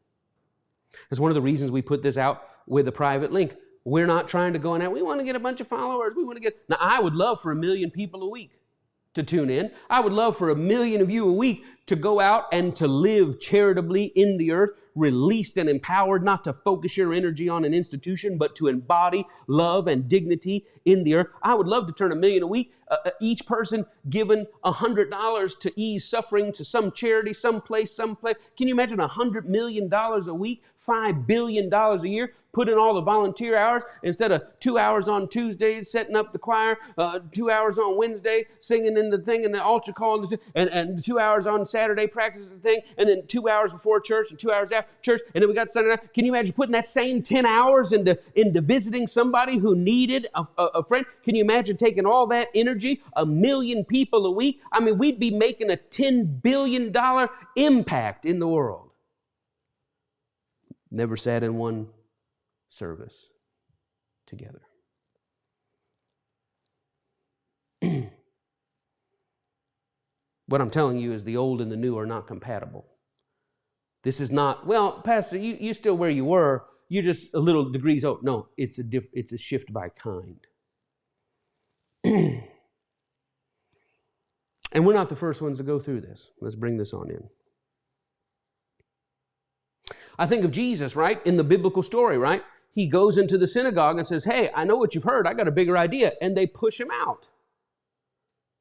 That's one of the reasons we put this out with a private link. We're not trying to go in there. We want to get a bunch of followers. Now, I would love for 1 million people a week to tune in. I would love for 1 million of you a week to go out and to live charitably in the earth, released and empowered, not to focus your energy on an institution, but to embody love and dignity in the earth. I would love to turn $1 million a week. Each person given $100 to ease suffering to some charity, someplace. Can you imagine $100 million a week, $5 billion a year? Put in all the volunteer hours instead of 2 hours on Tuesday setting up the choir, 2 hours on Wednesday singing in the thing and the altar call, and 2 hours on Saturday practicing the thing, and then 2 hours before church and 2 hours after church, and then we got Sunday night. Can you imagine putting that same 10 hours into visiting somebody who needed a friend? Can you imagine taking all that energy, 1 million people a week? I mean, we'd be making a $10 billion impact in the world. Never sat in one service together. What I'm telling you is the old and the new are not compatible. This is not, well, Pastor, you're still where you were. You're just a little degrees out. No, it's a shift by kind. And we're not the first ones to go through this. Let's bring this on in. I think of Jesus, right? In the biblical story, right? He goes into the synagogue and says, hey, I know what you've heard. I got a bigger idea. And they push him out.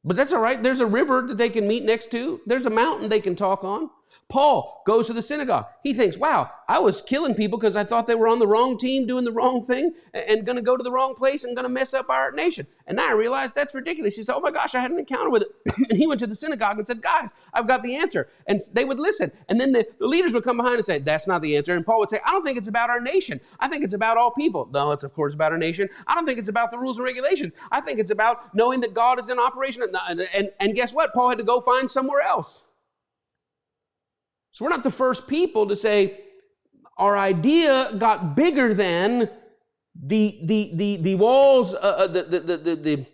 But that's all right. There's a river that they can meet next to. There's a mountain they can talk on. Paul goes to the synagogue. He thinks, wow, I was killing people because I thought they were on the wrong team doing the wrong thing and going to go to the wrong place and going to mess up our nation. And now I realized that's ridiculous. He said, oh my gosh, I had an encounter with it. And he went to the synagogue and said, guys, I've got the answer. And they would listen. And then the leaders would come behind and say, that's not the answer. And Paul would say, I don't think it's about our nation. I think it's about all people. No, it's of course about our nation. I don't think it's about the rules and regulations. I think it's about knowing that God is in operation. And guess what? Paul had to go find somewhere else. So we're not the first people to say our idea got bigger than the walls, the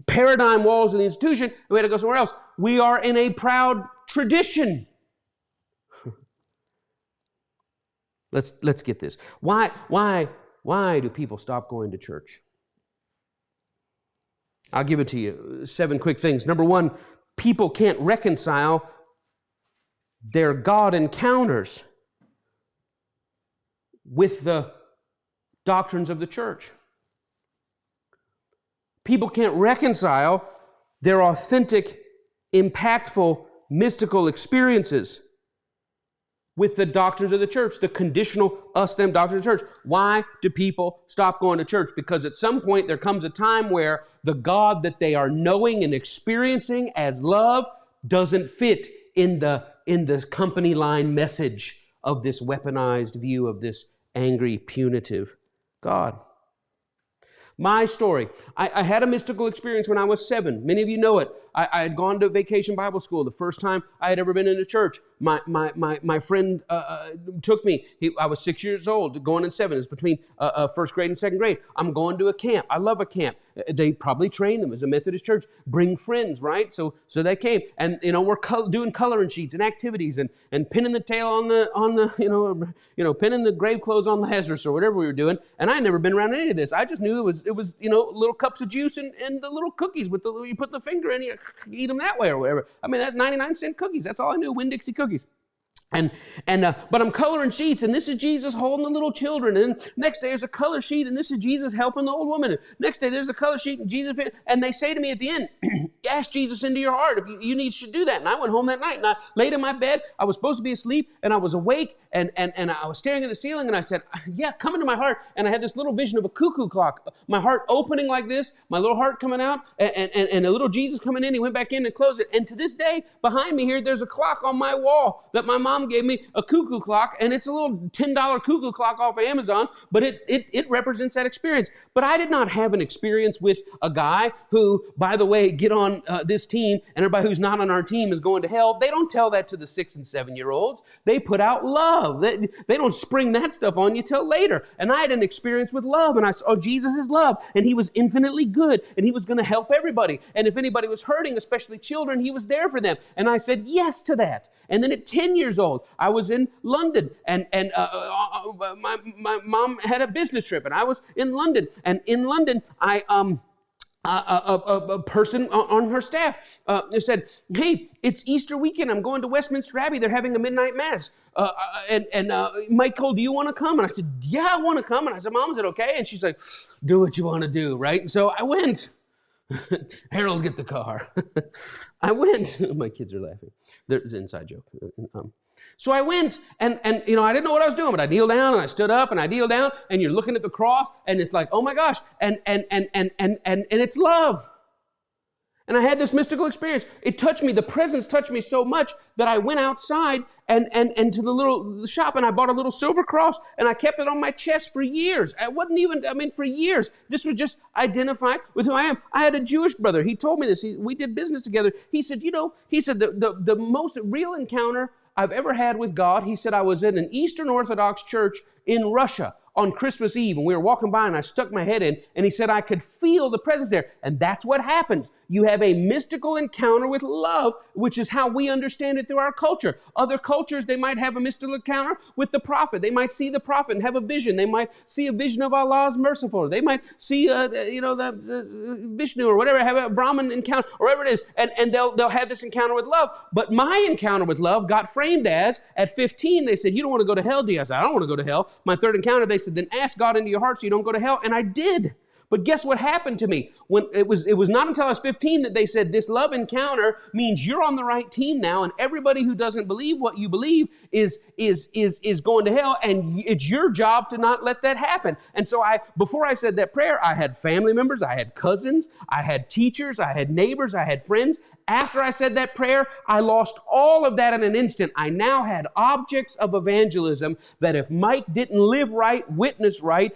paradigm walls of the institution, and we had to go somewhere else. We are in a proud tradition. Let's get this. Why do people stop going to church? I'll give it to you. 7 quick things. Number 1, people can't reconcile their God encounters with the doctrines of the church. People can't reconcile their authentic, impactful, mystical experiences with the doctrines of the church, the conditional us-them doctrines of the church. Why do people stop going to church? Because at some point there comes a time where the God that they are knowing and experiencing as love doesn't fit in the company line message of this weaponized view of this angry, punitive God. My story. I had a mystical experience when I was 7. Many of you know it. I had gone to vacation Bible school, the first time I had ever been in a church. My friend took me. I was 6 years old, going in 7. It's between first grade and second grade. I'm going to a camp. I love a camp. They probably train them as a Methodist church. Bring friends, right? So they came, and we're doing coloring sheets and activities and pinning the tail on the pinning the grave clothes on Lazarus or whatever we were doing. And I had never been around any of this. I just knew it was little cups of juice and the little cookies with you put the finger in, you eat them that way or whatever. I mean, that 99-cent cookies. That's all I knew. Winn-Dixie cookies. But I'm coloring sheets, and this is Jesus holding the little children. And next day there's a color sheet, and this is Jesus helping the old woman. And next day there's a color sheet, and Jesus. And they say to me at the end, "Ask Jesus into your heart if you should do that." And I went home that night, and I laid in my bed. I was supposed to be asleep, and I was awake, and I was staring at the ceiling, and I said, "Yeah, come into my heart." And I had this little vision of a cuckoo clock, my heart opening like this, my little heart coming out, and a little Jesus coming in. He went back in and closed it. And to this day, behind me here, there's a clock on my wall that my mom gave me, a cuckoo clock, and it's a little $10 cuckoo clock off of Amazon, but it represents that experience. But I did not have an experience with a guy who, by the way, get on this team, and everybody who's not on our team is going to hell. They don't tell that to the 6 and 7-year-olds. They put out love. They don't spring that stuff on you till later. And I had an experience with love, and I saw Jesus is love, and he was infinitely good, and he was going to help everybody. And if anybody was hurting, especially children, he was there for them. And I said yes to that. And then at 10 years old, I was in London, and my mom had a business trip, and I was in London. And in London, I a person on her staff said, "Hey, it's Easter weekend. I'm going to Westminster Abbey. They're having a midnight mass. And Michael, do you want to come?" And I said, "Yeah, I want to come." And I said, "Mom, is it okay?" And she's like, "Do what you want to do, right?" And so I went. Harold, get the car. I went. My kids are laughing. There's an inside joke. So I went, and I didn't know what I was doing, but I kneeled down and I stood up and I kneeled down, and you're looking at the cross, and it's like, oh my gosh, and it's love. And I had this mystical experience. It touched me. The presence touched me so much that I went outside and to the shop, and I bought a little silver cross, and I kept it on my chest for years. For years. This was just identified with who I am. I had a Jewish brother. He told me this. We did business together. He said, the most real encounter I've ever had with God, he said, I was in an Eastern Orthodox church in Russia on Christmas Eve, and we were walking by, and I stuck my head in, and he said, I could feel the presence there. And that's what happens. You have a mystical encounter with love, which is how we understand it through our culture. Other cultures, they might have a mystical encounter with the prophet. They might see the prophet and have a vision. They might see a vision of Allah's merciful. They might see, the Vishnu or whatever, have a Brahmin encounter, or whatever it is, and they'll have this encounter with love. But my encounter with love got framed as, at 15, they said, you don't want to go to hell, do you? I said, I don't want to go to hell. My third encounter, they said, then ask God into your heart so you don't go to hell. And I did. But guess what happened to me? When it was not until I was 15 that they said, this love encounter means you're on the right team now, and everybody who doesn't believe what you believe is going to hell, and it's your job to not let that happen. And so before I said that prayer, I had family members, I had cousins, I had teachers, I had neighbors, I had friends. After I said that prayer, I lost all of that in an instant. I now had objects of evangelism that if Mike didn't live right, witness right,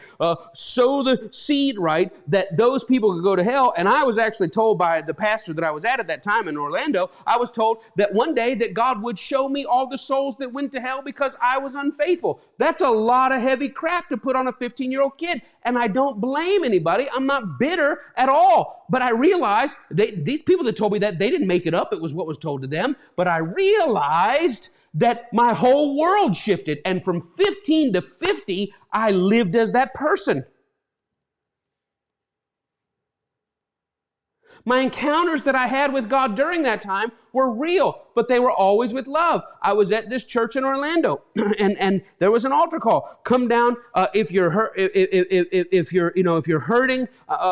sow the seed right, that those people could go to hell. And I was actually told by the pastor that I was at that time in Orlando, I was told that one day that God would show me all the souls that went to hell because I was unfaithful. That's a lot of heavy crap to put on a 15-year-old kid. And I don't blame anybody. I'm not bitter at all. But I realized these people that told me that, they didn't make it up. It was what was told to them. But I realized that my whole world shifted. And from 15 to 50, I lived as that person. My encounters that I had with God during that time were real, but they were always with love. I was at this church in Orlando, and there was an altar call. Come down if you're hurting.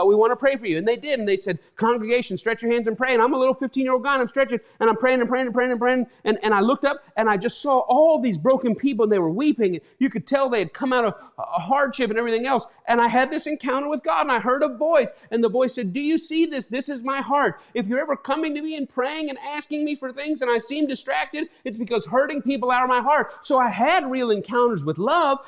We want to pray for you. And they did, and they said, "Congregation, stretch your hands and pray." And I'm a little 15-year-old guy, and I'm stretching, and I'm praying and praying and praying and praying. And I looked up, and I just saw all these broken people, and they were weeping. And you could tell they had come out of a hardship and everything else. And I had this encounter with God, and I heard a voice, and the voice said, "Do you see this? This is my heart. If you're ever coming to me and praying and asking me for things and I seem distracted, it's because hurting people out of my heart." So I had real encounters with love.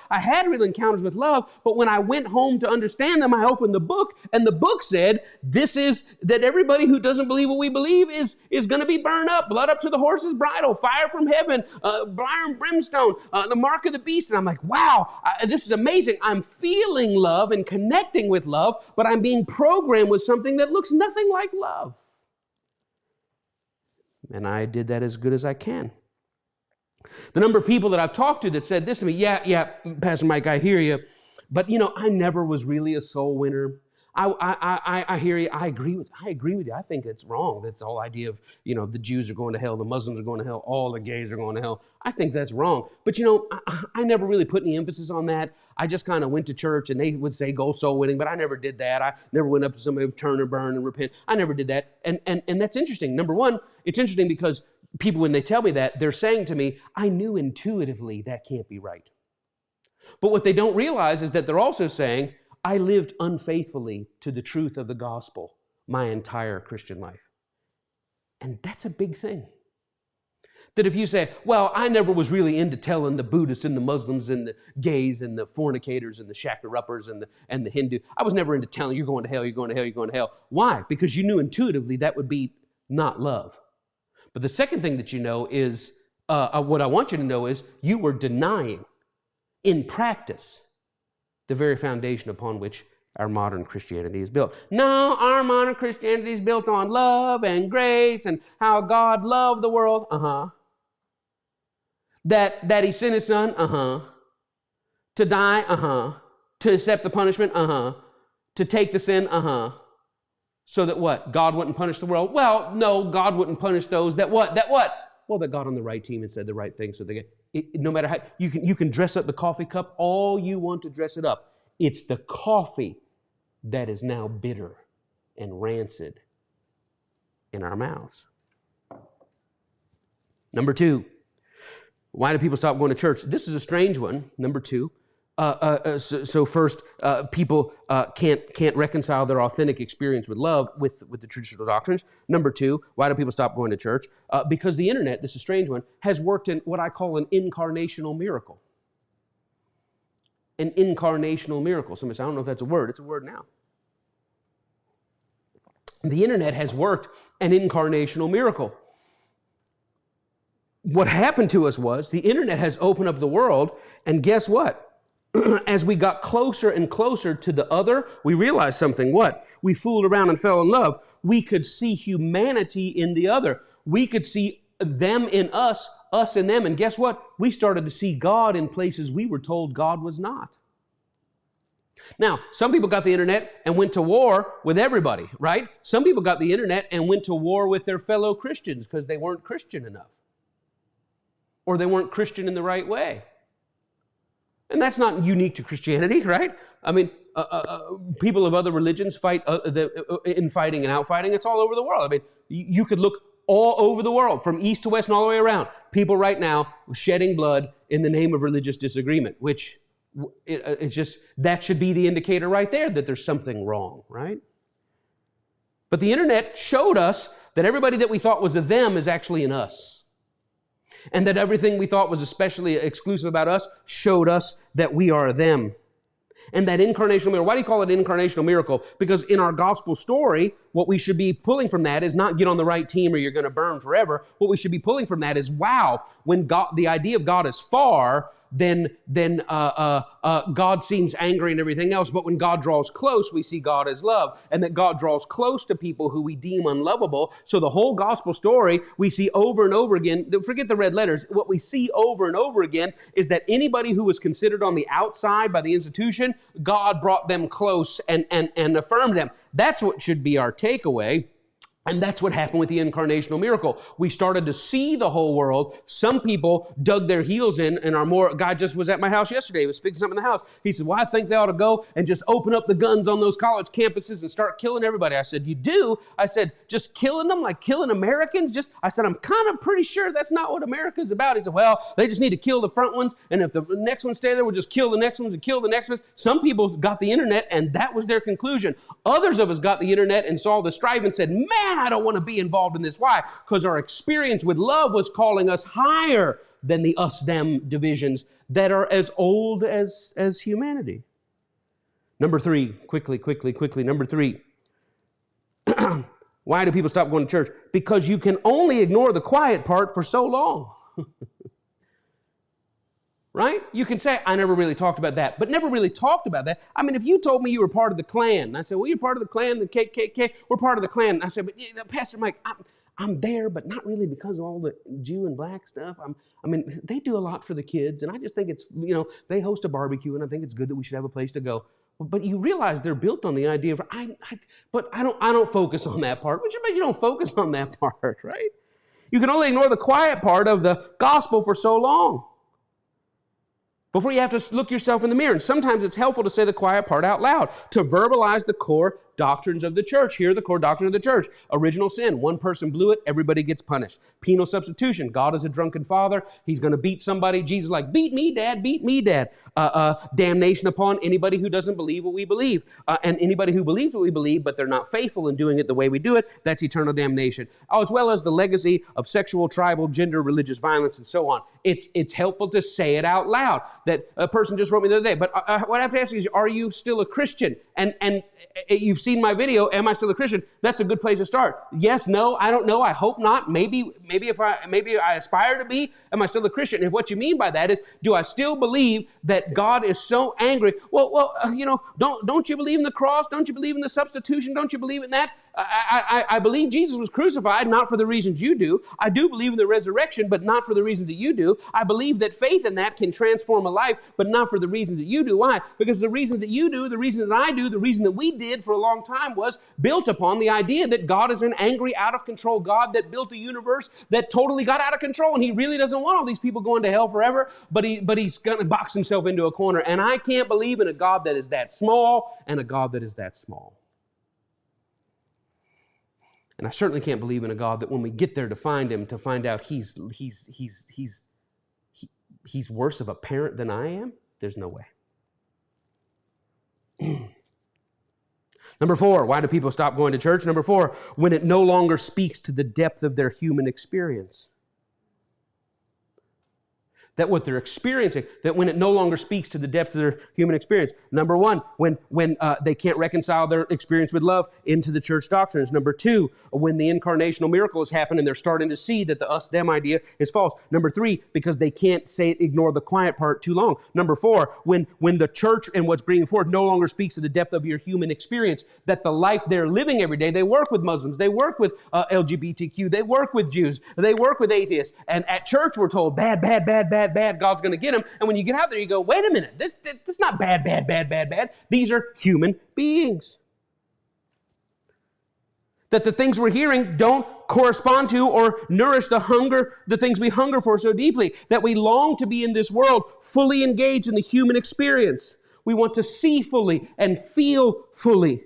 But when I went home to understand them, I opened the book, and the book said, this is that everybody who doesn't believe what we believe is going to be burned up, blood up to the horse's bridle, fire from heaven, fire and brimstone, the mark of the beast. And I'm like, wow, this is amazing. I'm feeling love and connecting with love, but I'm being programmed with something that looks nothing like love. And I did that as good as I can. The number of people that I've talked to that said this to me, yeah, Pastor Mike, I hear you, but I never was really a soul winner. I hear you. I agree with you. I think it's wrong. That's the whole idea of, the Jews are going to hell, the Muslims are going to hell, all the gays are going to hell. I think that's wrong. But, I never really put any emphasis on that. I just kind of went to church, and they would say, go soul winning, but I never did that. I never went up to somebody, turn or burn and repent. I never did that. And that's interesting. Number one, it's interesting because people, when they tell me that, they're saying to me, I knew intuitively that can't be right. But what they don't realize is that they're also saying, I lived unfaithfully to the truth of the gospel my entire Christian life. And that's a big thing. That if you say, well, I never was really into telling the Buddhists and the Muslims and the gays and the fornicators and the shacker-uppers and the Hindu, I was never into telling you're going to hell, you're going to hell, you're going to hell. Why? Because you knew intuitively that would be not love. But the second thing that you know is, what I want you to know is, you were denying in practice the very foundation upon which our modern Christianity is built. No, our modern Christianity is built on love and grace and how God loved the world. That he sent his son. To die. To accept the punishment. To take the sin. So that what? God wouldn't punish the world? Well, no, God wouldn't punish those that what? That what? Well, that got on the right team and said the right thing. So they get, no matter how, you can dress up the coffee cup all you want to dress it up. It's the coffee that is now bitter and rancid in our mouths. Number 2, why do people stop going to church? This is a strange one. Number 2. So first, people can't reconcile their authentic experience with love with the traditional doctrines. Number 2, why do people stop going to church? Because the internet, this is a strange one, has worked in what I call an incarnational miracle. An incarnational miracle. Somebody says, I don't know if that's a word. It's a word now. The internet has worked an incarnational miracle. What happened to us was the internet has opened up the world, and guess what? As we got closer and closer to the other, we realized something. What? We fooled around and fell in love. We could see humanity in the other. We could see them in us in them. And guess what? We started to see God in places we were told God was not. Now, some people got the internet and went to war with everybody, right? Some people got the internet and went to war with their fellow Christians because they weren't Christian enough. Or they weren't Christian in the right way. And that's not unique to Christianity, right? I mean, people of other religions fight infighting and outfighting. It's all over the world. I mean, you could look all over the world, from east to west and all the way around. People right now shedding blood in the name of religious disagreement, which it's just, that should be the indicator right there that there's something wrong, right? But the internet showed us that everybody that we thought was a them is actually an us. And that everything we thought was especially exclusive about us showed us that we are them. And that incarnational miracle, why do you call it an incarnational miracle? Because in our gospel story, what we should be pulling from that is not get on the right team or you're going to burn forever. What we should be pulling from that is, wow, when God, the idea of God is far, then God seems angry and everything else. But when God draws close, we see God as love. And that God draws close to people who we deem unlovable. So the whole gospel story we see over and over again. Forget the red letters. What we see over and over again is that anybody who was considered on the outside by the institution, God brought them close and affirmed them. That's what should be our takeaway. And that's what happened with the incarnational miracle. We started to see the whole world. Some people dug their heels in and guy just was at my house yesterday. He was fixing something in the house. He said, well, I think they ought to go and just open up the guns on those college campuses and start killing everybody. I said, you do? I said, just killing them, like killing Americans? I said, I'm kind of pretty sure that's not what America's about. He said, well, they just need to kill the front ones. And if the next ones stay there, we'll just kill the next ones and kill the next ones. Some people got the internet and that was their conclusion. Others of us got the internet and saw the strife and said, man, I don't want to be involved in this. Why? Because our experience with love was calling us higher than the us-them divisions that are as old as humanity. Number 3, quickly. Number 3. Why do people stop going to church? Because you can only ignore the quiet part for so long. Right? You can say, I never really talked about that, but never really talked about that. I mean, if you told me you were part of the Klan, and I said, well, you're part of the Klan, the KKK, we're part of the Klan. And I said, but Pastor Mike, I'm there, but not really because of all the Jew and black stuff. I mean, they do a lot for the kids, and I just think it's, they host a barbecue, and I think it's good that we should have a place to go. But you realize they're built on the idea of, but I don't focus on that part. But you don't focus on that part, right? You can only ignore the quiet part of the gospel for so long before you have to look yourself in the mirror. And sometimes it's helpful to say the quiet part out loud, to verbalize the core doctrines of the church. Here are the core doctrines of the church. Original sin. One person blew it. Everybody gets punished. Penal substitution. God is a drunken father. He's going to beat somebody. Jesus is like, beat me, Dad. Beat me, Dad. Damnation upon anybody who doesn't believe what we believe. And anybody who believes what we believe, but they're not faithful in doing it the way we do it, that's eternal damnation. As well as the legacy of sexual, tribal, gender, religious violence, and so on. It's helpful to say it out loud. That a person just wrote me the other day, but what I have to ask you is, are you still a Christian? And you've seen my video, am I still a Christian? That's a good place to start. Yes, no, I don't know, I hope not. Maybe I aspire to be, am I still a Christian? If what you mean by that is, do I still believe that God is so angry? Well, don't you believe in the cross? Don't you believe in the substitution? Don't you believe in that? I believe Jesus was crucified, not for the reasons you do. I do believe in the resurrection, but not for the reasons that you do. I believe that faith in that can transform a life, but not for the reasons that you do. Why? Because the reasons that you do, the reasons that I do, the reason that we did for a long time was built upon the idea that God is an angry, out of control God that built a universe that totally got out of control, and he really doesn't want all these people going to hell forever, but he's going to box himself into a corner. And I can't believe in a God that is that small and a God that is that small. And I certainly can't believe in a God that when we get there to find him, to find out he's worse of a parent than I am. There's no way. Number 4, why do people stop going to church? Number 4, when it no longer speaks to the depth of their human experience. That what they're experiencing, that when it no longer speaks to the depth of their human experience. Number 1, when they can't reconcile their experience with love into the church doctrines. Number 2, when the incarnational miracle has happened and they're starting to see that the us-them idea is false. Number 3, because they can't ignore the quiet part too long. Number 4, when the church and what's bringing forth no longer speaks to the depth of your human experience, that the life they're living every day, they work with Muslims, they work with LGBTQ, they work with Jews, they work with atheists. And at church we're told, bad, God's going to get them. And when you get out there, you go, wait a minute, this is not bad. These are human beings. That the things we're hearing don't correspond to or nourish the things we hunger for so deeply. That we long to be in this world fully engaged in the human experience. We want to see fully and feel fully.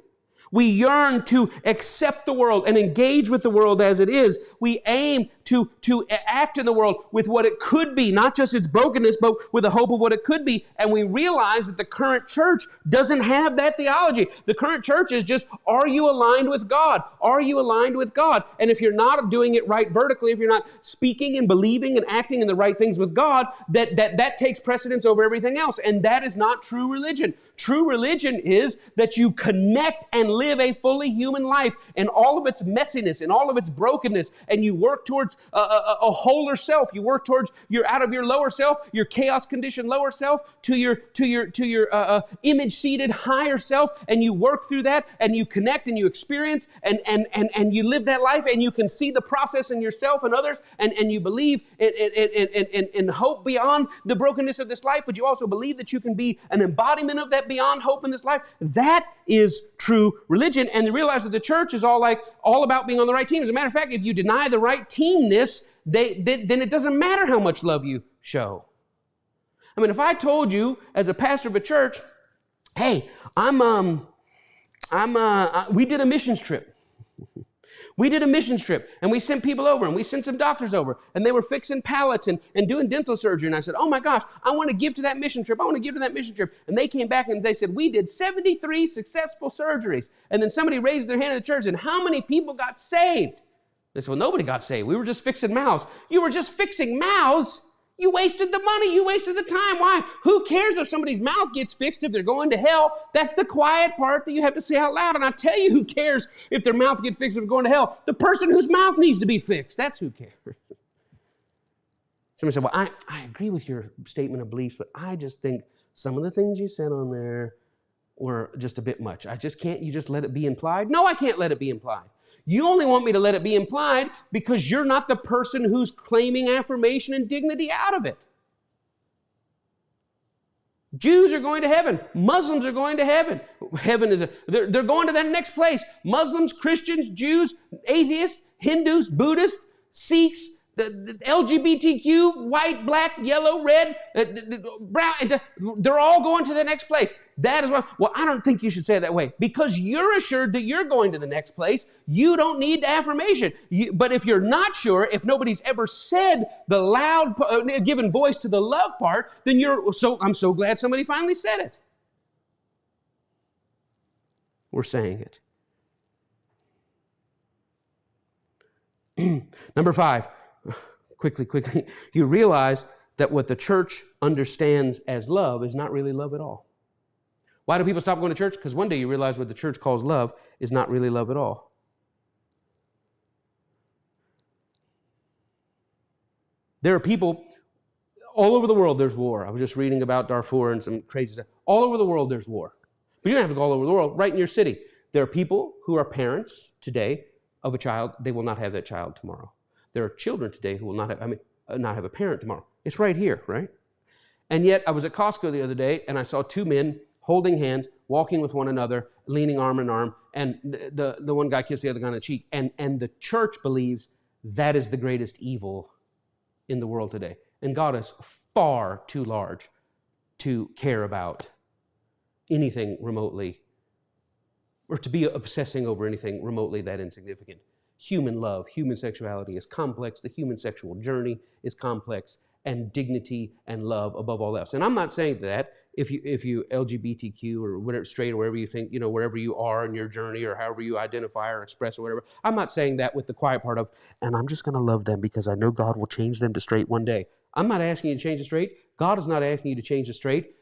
We yearn to accept the world and engage with the world as it is. We aim to act in the world with what it could be, not just its brokenness, but with the hope of what it could be. And we realize that the current church doesn't have that theology. The current church is just, are you aligned with God? Are you aligned with God? And if you're not doing it right vertically, if you're not speaking and believing and acting in the right things with God, that takes precedence over everything else. And that is not true religion. True religion is that you connect and live a fully human life in all of its messiness, in all of its brokenness, and you work towards a wholer self. You work towards out of your lower self, your chaos conditioned lower self, to your image seated higher self, and you work through that, and you connect and you experience and you live that life, and you can see the process in yourself and others, and you believe in hope beyond the brokenness of this life, but you also believe that you can be an embodiment of that beyond hope in this life. That is true religion. And they realize that the church is all about being on the right team. As a matter of fact, if you deny the right teamness, then it doesn't matter how much love you show. I mean, if I told you as a pastor of a church, hey, we did a missions trip. We did a missions trip, and we sent people over, and we sent some doctors over, and they were fixing pallets and doing dental surgery. And I said, oh my gosh, I want to give to that mission trip. I want to give to that mission trip. And they came back and they said, we did 73 successful surgeries. And then somebody raised their hand in the church, and how many people got saved? They said, well, nobody got saved. We were just fixing mouths. You were just fixing mouths? You wasted the money. You wasted the time. Why? Who cares if somebody's mouth gets fixed if they're going to hell? That's the quiet part that you have to say out loud. And I tell you who cares if their mouth gets fixed if they're going to hell. The person whose mouth needs to be fixed. That's who cares. Somebody said, well, I agree with your statement of beliefs, but I just think some of the things you said on there were just a bit much. You just let it be implied? No, I can't let it be implied. You only want me to let it be implied because you're not the person who's claiming affirmation and dignity out of it. Jews are going to heaven. Muslims are going to heaven. They're going to that next place. Muslims, Christians, Jews, atheists, Hindus, Buddhists, Sikhs, the LGBTQ, white, black, yellow, red, brown, they're all going to the next place. That is why, well, I don't think you should say it that way. Because you're assured that you're going to the next place, you don't need affirmation. But if you're not sure, if nobody's ever said the loud, given voice to the love part, then I'm so glad somebody finally said it. We're saying it. Number 5. Quickly, you realize that what the church understands as love is not really love at all. Why do people stop going to church? Because one day you realize what the church calls love is not really love at all. There are people all over the world, there's war. I was just reading about Darfur and some crazy stuff. All over the world there's war. But you don't have to go all over the world, right in your city. There are people who are parents today of a child. They will not have that child tomorrow. There are children today who will not have a parent tomorrow. It's right here, right? And yet I was at Costco the other day and I saw two men holding hands, walking with one another, leaning arm in arm, and the one guy kissed the other guy on the cheek. And the church believes that is the greatest evil in the world today. And God is far too large to care about anything remotely, or to be obsessing over anything remotely that insignificant. Human love, human sexuality is complex. The human sexual journey is complex, and dignity and love above all else. And I'm not saying that if you LGBTQ or whatever, straight or wherever you think, wherever you are in your journey or however you identify or express or whatever, I'm not saying that with the quiet part of, and I'm just going to love them because I know God will change them to straight one day. I'm not asking you to change to straight. God is not asking you to change to straight.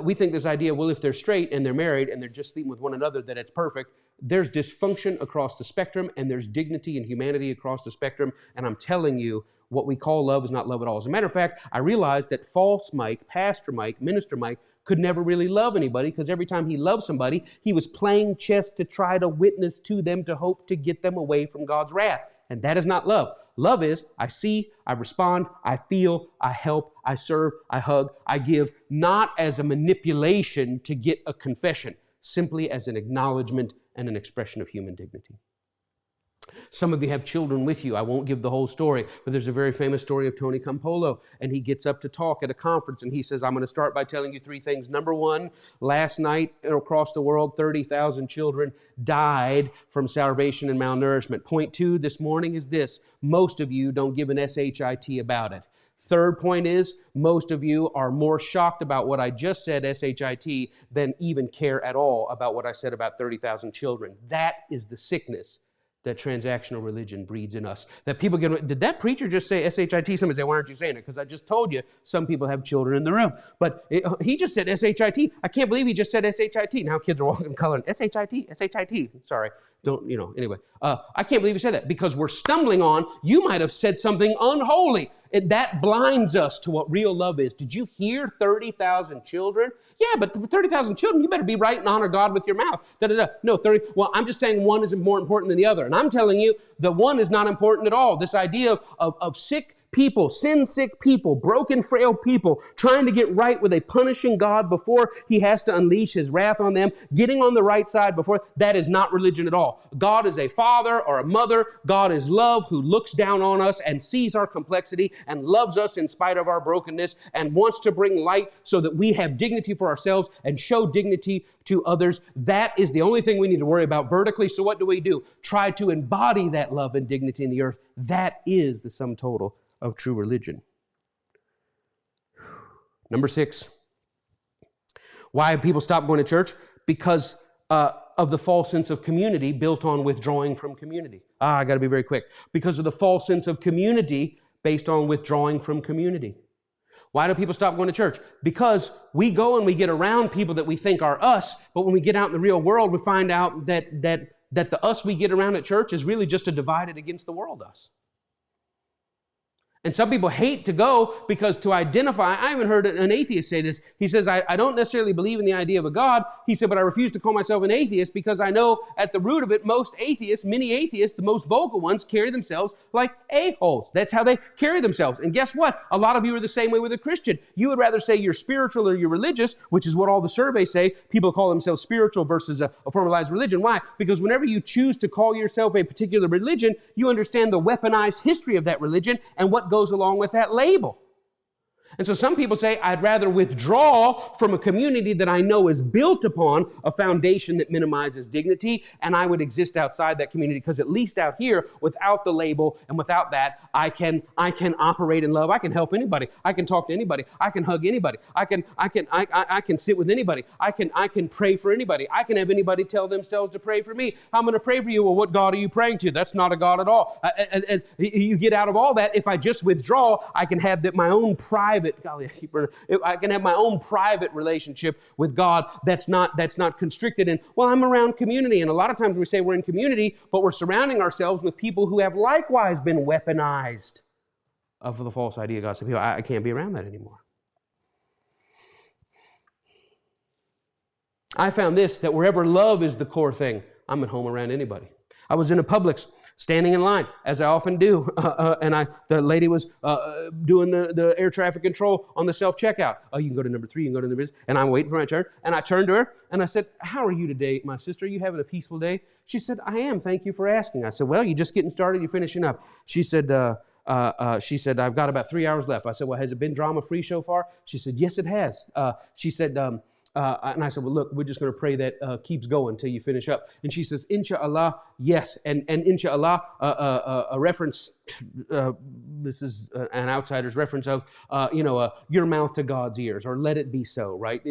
We think this idea, well, if they're straight and they're married and they're just sleeping with one another, that it's perfect. There's dysfunction across the spectrum, and there's dignity and humanity across the spectrum. And I'm telling you, what we call love is not love at all. As a matter of fact, I realized that false Mike, Pastor Mike, Minister Mike, could never really love anybody, because every time he loved somebody, he was playing chess to try to witness to them to hope to get them away from God's wrath. And that is not love. Love is, I see, I respond, I feel, I help, I serve, I hug, I give, not as a manipulation to get a confession, simply as an acknowledgement and an expression of human dignity. Some of you have children with you. I won't give the whole story, but there's a very famous story of Tony Campolo, and he gets up to talk at a conference, and he says, I'm going to start by telling you three things. Number one, last night across the world, 30,000 children died from starvation and malnourishment. Point two this morning is this: most of you don't give an SHIT about it. Third point is, most of you are more shocked about what I just said, SHIT, than even care at all about what I said about 30,000 children. That is the sickness that transactional religion breeds in us. That people get, did that preacher just say SHIT? Somebody say, why aren't you saying it? Because I just told you some people have children in the room. But he just said SHIT. I can't believe he just said SHIT. Now kids are walking coloring, SHIT. Sorry. Anyway. I can't believe he said that, because we're stumbling on, you might have said something unholy. That blinds us to what real love is. Did you hear 30,000 children? Yeah, but for 30,000 children, you better be right and honor God with your mouth. No, 30. Well, I'm just saying one is more important than the other. And I'm telling you, the one is not important at all. This idea of sick people, sin-sick people, broken, frail people, trying to get right with a punishing God before he has to unleash his wrath on them, getting on the right side before, that is not religion at all. God is a father or a mother. God is love, who looks down on us and sees our complexity and loves us in spite of our brokenness and wants to bring light so that we have dignity for ourselves and show dignity to others. That is the only thing we need to worry about vertically. So what do? Try to embody that love and dignity in the earth. That is the sum total of true religion. Number 6. Why have people stopped going to church? Because of the false sense of community built on withdrawing from community. I got to be very quick. Because of the false sense of community based on withdrawing from community. Why do people stop going to church? Because we go and we get around people that we think are us, but when we get out in the real world, we find out that the us we get around at church is really just a divided against the world us. And some people hate to go because to identify, I even heard an atheist say this. He says, I don't necessarily believe in the idea of a God. He said, but I refuse to call myself an atheist because I know at the root of it, most atheists, many atheists, the most vocal ones, carry themselves like a-holes. That's how they carry themselves. And guess what? A lot of you are the same way with a Christian. You would rather say you're spiritual or you're religious, which is what all the surveys say. People call themselves spiritual versus a formalized religion. Why? Because whenever you choose to call yourself a particular religion, you understand the weaponized history of that religion and what goes along with that label. And so some people say, I'd rather withdraw from a community that I know is built upon a foundation that minimizes dignity, and I would exist outside that community, because at least out here, without the label and without that, I can operate in love. I can help anybody. I can talk to anybody. I can hug anybody. I can sit with anybody. I can pray for anybody. I can have anybody tell themselves to pray for me. I'm going to pray for you. Well, what God are you praying to? That's not a God at all. And you get out of all that. If I just withdraw, I can have my own private, I can have my own private relationship with God that's not constricted in, well, I'm around community. And a lot of times we say we're in community, but we're surrounding ourselves with people who have likewise been weaponized of the false idea of God. So I can't be around that anymore. I found this, that wherever love is the core thing, I'm at home around anybody. I was in a Publix, standing in line, as I often do, and the lady was doing the air traffic control on the self-checkout. Oh, you can go to number 3, you can go to number 6, and I'm waiting for my turn, and I turned to her, and I said, how are you today, my sister? Are you having a peaceful day? She said, I am, thank you for asking. I said, well, you're just getting started, you're finishing up. She said, I've got about 3 hours left. I said, well, has it been drama-free so far? She said, yes, it has. She said, and I said, well, look, we're just going to pray that keeps going until you finish up. And she says, Inshallah, yes. And Inshallah, a reference, this is an outsider's reference of, your mouth to God's ears, or let it be so, right?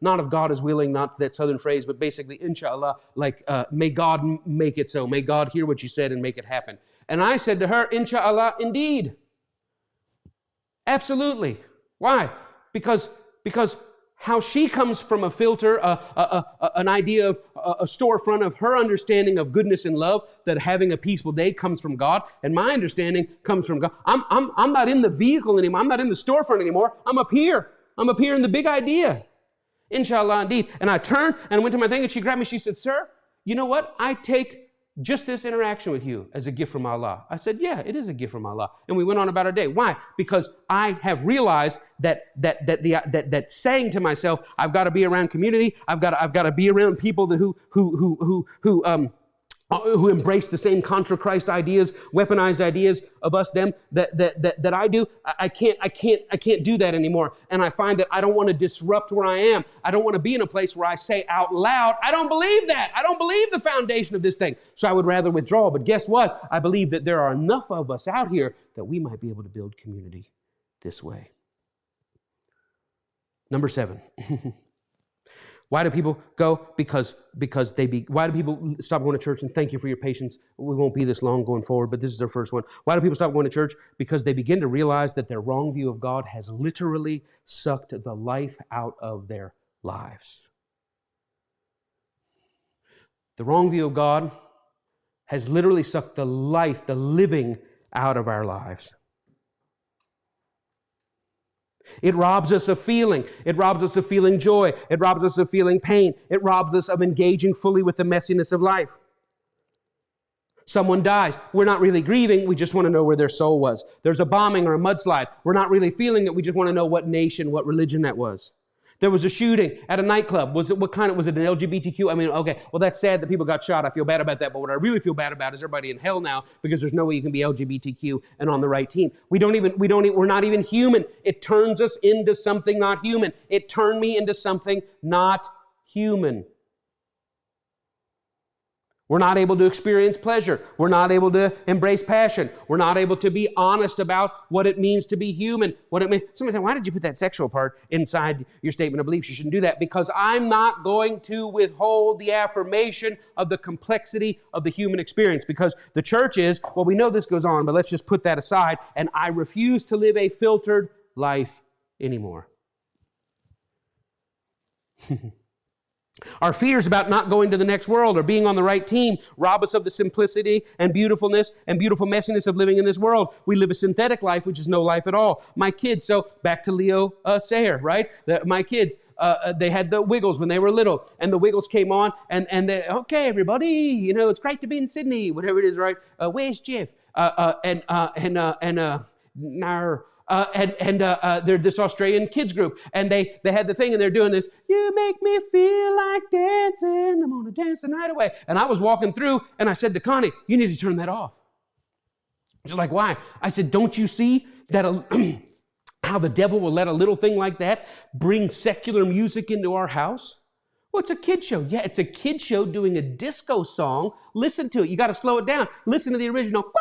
Not if God is willing, not that southern phrase, but basically, Inshallah, like, may God make it so. May God hear what you said and make it happen. And I said to her, Inshallah, indeed. Absolutely. Why? Because how she comes from a filter, an idea of a storefront of her understanding of goodness and love, that having a peaceful day comes from God, and my understanding comes from God. I'm not in the vehicle anymore. I'm not in the storefront anymore. I'm up here. I'm up here in the big idea. Inshallah, indeed. And I turned and went to my thing, and she grabbed me. She said, sir, you know what? I take just this interaction with you as a gift from Allah. I said, yeah, it is a gift from Allah. And we went on about our day. Why? Because I have realized that saying to myself, I've got to be around community. I've got to be around people who embrace the same contra Christ ideas, weaponized ideas of us, them, that I do. I can't do that anymore. And I find that I don't want to disrupt where I am. I don't want to be in a place where I say out loud, I don't believe that. I don't believe the foundation of this thing. So I would rather withdraw. But guess what? I believe that there are enough of us out here that we might be able to build community this way. Number 7. Why do people go? Why do people stop going to church? And thank you for your patience. We won't be this long going forward, but this is their first one. Why do people stop going to church? Because they begin to realize that their wrong view of God has literally sucked the life out of their lives. The wrong view of God has literally sucked the life, the living out of our lives. It robs us of feeling. It robs us of feeling joy. It robs us of feeling pain. It robs us of engaging fully with the messiness of life. Someone dies. We're not really grieving. We just want to know where their soul was. There's a bombing or a mudslide. We're not really feeling it. We just want to know what nation, what religion that was. There was a shooting at a nightclub. Was it an LGBTQ? I mean, okay, well, that's sad that people got shot. I feel bad about that. But what I really feel bad about is everybody in hell now, because there's no way you can be LGBTQ and on the right team. We're not even human. It turns us into something not human. It turned me into something not human. We're not able to experience pleasure. We're not able to embrace passion. We're not able to be honest about what it means to be human. Somebody said, why did you put that sexual part inside your statement of beliefs? You shouldn't do that. Because I'm not going to withhold the affirmation of the complexity of the human experience. Because the church is, well, we know this goes on, but let's just put that aside. And I refuse to live a filtered life anymore. Our fears about not going to the next world or being on the right team rob us of the simplicity and beautifulness and beautiful messiness of living in this world. We live a synthetic life, which is no life at all. My kids, so back to Leo Sayer, right? My kids, they had the Wiggles when they were little, and the Wiggles came on, and they, okay, everybody, it's great to be in Sydney, whatever it is, right? Where's Jeff? They're this Australian kids group, and they had the thing, and they're doing this, you make me feel like dancing, I'm gonna dance the night away. And I was walking through, and I said to Connie, you need to turn that off. She's like, why? I said, don't you see that how the devil will let a little thing like that bring secular music into our house? Well, it's a kid show. Yeah, it's a kid show doing a disco song. Listen to it. You got to slow it down. Listen to the original. 4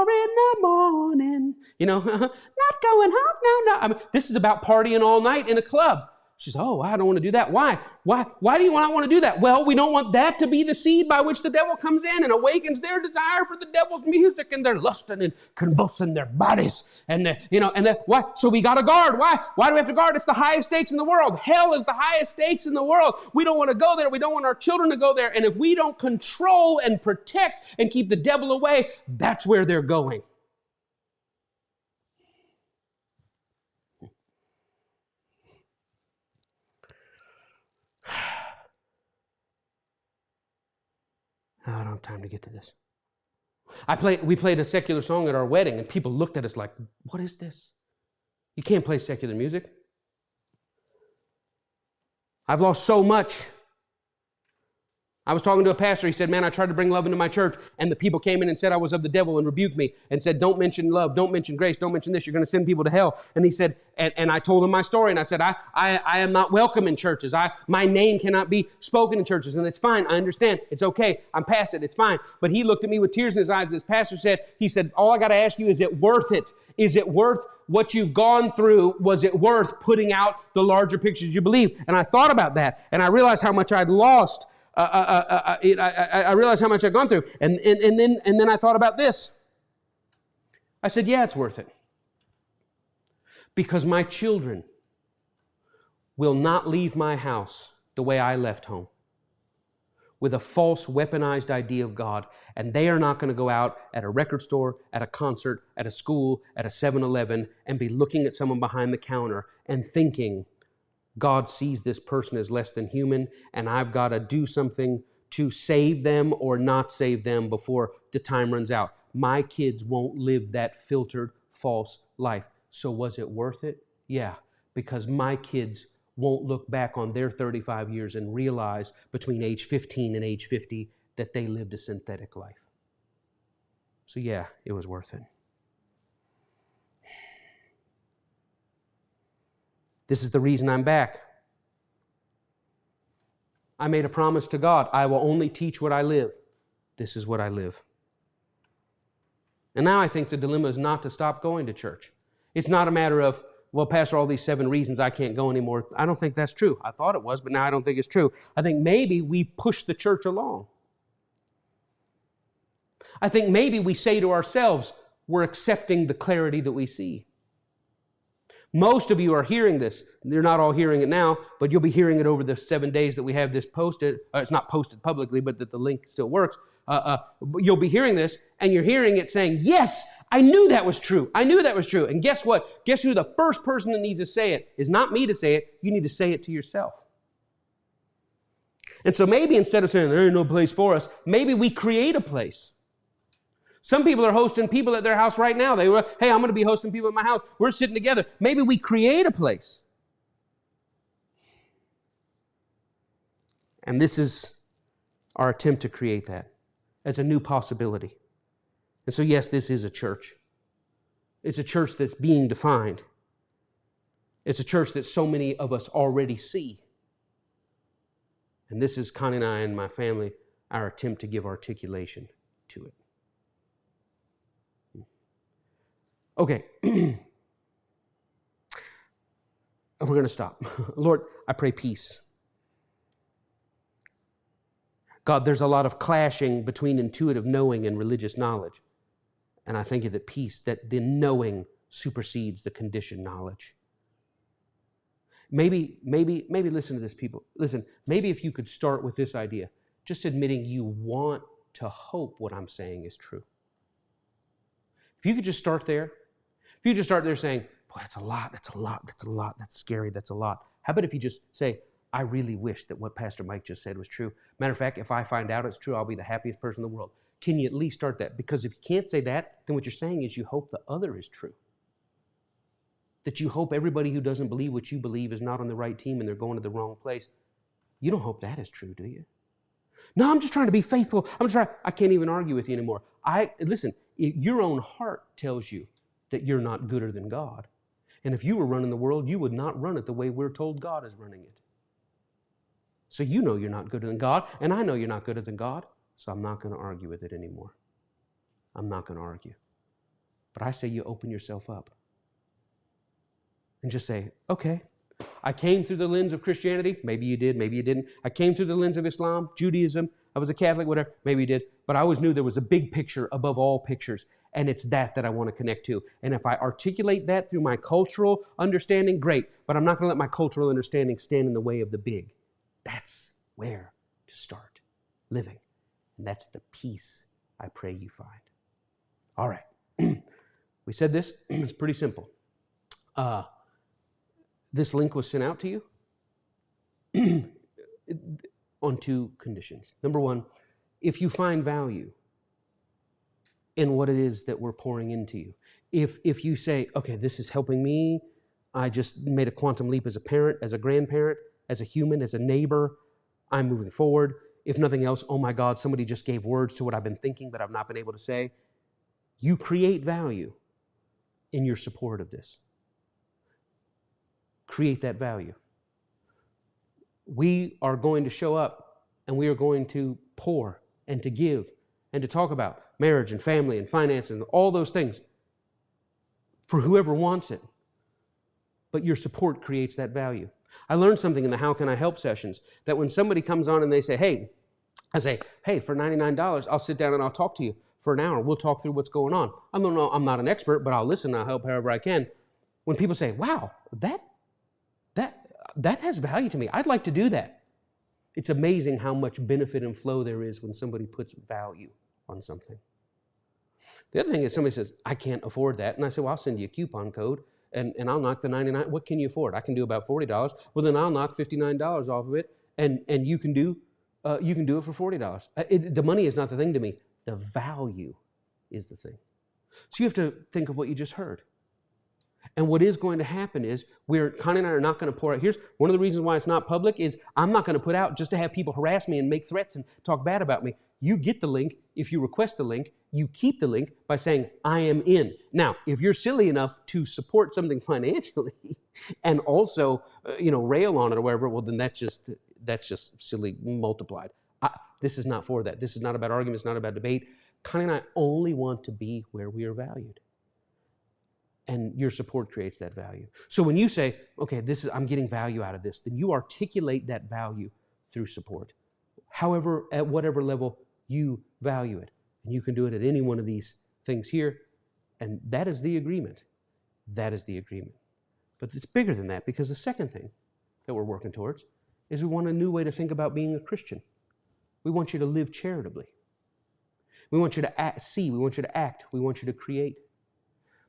in the morning. Not going home. No. I mean, this is about partying all night in a club. She says, oh, I don't want to do that. Why? Why do you not want to do that? Well, we don't want that to be the seed by which the devil comes in and awakens their desire for the devil's music, and they're lusting and convulsing their bodies. Why? So we got to guard. Why? Why do we have to guard? It's the highest stakes in the world. Hell is the highest stakes in the world. We don't want to go there. We don't want our children to go there. And if we don't control and protect and keep the devil away, that's where they're going. I don't have time to get to this. We played a secular song at our wedding, and people looked at us like, what is this? You can't play secular music. I've lost so much. I was talking to a pastor. He said, man, I tried to bring love into my church, and the people came in and said I was of the devil and rebuked me and said, don't mention love, don't mention grace, don't mention this. You're going to send people to hell. And he said, and I told him my story, and I said, I am not welcome in churches. My name cannot be spoken in churches, and it's fine. I understand. It's okay. I'm past it. It's fine. But he looked at me with tears in his eyes. This pastor said, all I got to ask you, is it worth it? Is it worth what you've gone through? Was it worth putting out the larger pictures you believe? And I thought about that, and I realized how much I'd lost. I realized how much I'd gone through. And then I thought about this. I said, yeah, it's worth it. Because my children will not leave my house the way I left home, with a false weaponized idea of God. And they are not going to go out at a record store, at a concert, at a school, at a 7-Eleven, and be looking at someone behind the counter and thinking, God sees this person as less than human, and I've got to do something to save them or not save them before the time runs out. My kids won't live that filtered, false life. So was it worth it? Yeah, because my kids won't look back on their 35 years and realize between age 15 and age 50 that they lived a synthetic life. So yeah, it was worth it. This is the reason I'm back. I made a promise to God. I will only teach what I live. This is what I live. And now I think the dilemma is not to stop going to church. It's not a matter of, well, Pastor, all these 7 reasons I can't go anymore. I don't think that's true. I thought it was, but now I don't think it's true. I think maybe we push the church along. I think maybe we say to ourselves, we're accepting the clarity that we see. Most of you are hearing this. They're not all hearing it now, but you'll be hearing it over the 7 days that we have this posted. It's not posted publicly, but that the link still works. You'll be hearing this, and you're hearing it saying, yes, I knew that was true. I knew that was true. And guess what? Guess who the first person that needs to say it is? Not me to say it. You need to say it to yourself. And so maybe instead of saying, there ain't no place for us, maybe we create a place. Some people are hosting people at their house right now. They were, hey, I'm going to be hosting people at my house. We're sitting together. Maybe we create a place. And this is our attempt to create that as a new possibility. And so, yes, this is a church. It's a church that's being defined. It's a church that so many of us already see. And this is Connie and I and my family, our attempt to give articulation to it. Okay, we're going to stop. Lord, I pray peace. God, there's a lot of clashing between intuitive knowing and religious knowledge. And I thank you that peace, that the knowing supersedes the conditioned knowledge. Maybe listen to this, people. Listen, maybe if you could start with this idea, just admitting you want to hope what I'm saying is true. If you could just start there, if you just start there saying, boy, that's a lot, that's scary, that's a lot. How about if you just say, I really wish that what Pastor Mike just said was true. Matter of fact, if I find out it's true, I'll be the happiest person in the world. Can you at least start that? Because if you can't say that, then what you're saying is you hope the other is true. That you hope everybody who doesn't believe what you believe is not on the right team and they're going to the wrong place. You don't hope that is true, do you? No, I'm just trying to be faithful. I can't even argue with you anymore. Listen, your own heart tells you that you're not gooder than God. And if you were running the world, you would not run it the way we're told God is running it. So you know you're not gooder than God, and I know you're not gooder than God, so I'm not going to argue with it anymore. I'm not going to argue. But I say you open yourself up and just say, okay, I came through the lens of Christianity. Maybe you did, maybe you didn't. I came through the lens of Islam, Judaism. I was a Catholic, whatever. Maybe you did. But I always knew there was a big picture above all pictures. And it's that I want to connect to. And if I articulate that through my cultural understanding, great. But I'm not going to let my cultural understanding stand in the way of the big. That's where to start living. And that's the peace I pray you find. All right. We said this. It's pretty simple. This link was sent out to you on 2 conditions. Number 1, if you find value in what it is that we're pouring into you. If you say, okay, this is helping me, I just made a quantum leap as a parent, as a grandparent, as a human, as a neighbor, I'm moving forward. If nothing else, oh my God, somebody just gave words to what I've been thinking but I've not been able to say. You create value in your support of this. Create that value. We are going to show up and we are going to pour and to give and to talk about marriage and family and finances and all those things for whoever wants it. But your support creates that value. I learned something in the How Can I Help sessions, that when somebody comes on and they say, hey, I say, hey, for $99, I'll sit down and I'll talk to you for an hour. We'll talk through what's going on. I'm not an expert, but I'll listen and I'll help however I can. When people say, wow, that has value to me, I'd like to do that. It's amazing how much benefit and flow there is when somebody puts value on something. The other thing is somebody says, I can't afford that. And I say, well, I'll send you a coupon code and I'll knock the $99. What can you afford? I can do about $40. Well, then I'll knock $59 off of it and you can do it for $40. The money is not the thing to me. The value is the thing. So you have to think of what you just heard. And what is going to happen is Connie and I are not going to pour out. Here's one of the reasons why it's not public is I'm not going to put out just to have people harass me and make threats and talk bad about me. You get the link. If you request the link, you keep the link by saying, I am in. Now, if you're silly enough to support something financially and also, rail on it or whatever, well, then that's just silly multiplied. This is not for that. This is not about arguments, not about debate. Connie and I only want to be where we are valued. And your support creates that value. So when you say, okay, I'm getting value out of this, then you articulate that value through support. However, at whatever level you value it. And you can do it at any one of these things here. And that is the agreement. That is the agreement. But it's bigger than that, because the second thing that we're working towards is we want a new way to think about being a Christian. We want you to live charitably. We want you to see. We want you to act. We want you to create.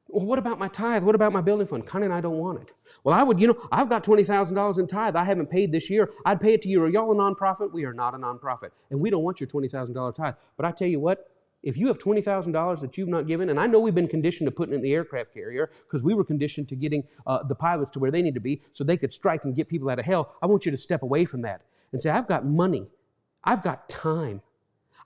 Well, what about my tithe? What about my building fund? Connie and I don't want it. Well, I've got $20,000 in tithe I haven't paid this year. I'd pay it to you. Are y'all a nonprofit? We are not a nonprofit. And we don't want your $20,000 tithe. But I tell you what, if you have $20,000 that you've not given, and I know we've been conditioned to putting it in the aircraft carrier because we were conditioned to getting the pilots to where they need to be so they could strike and get people out of hell, I want you to step away from that and say, I've got money. I've got time.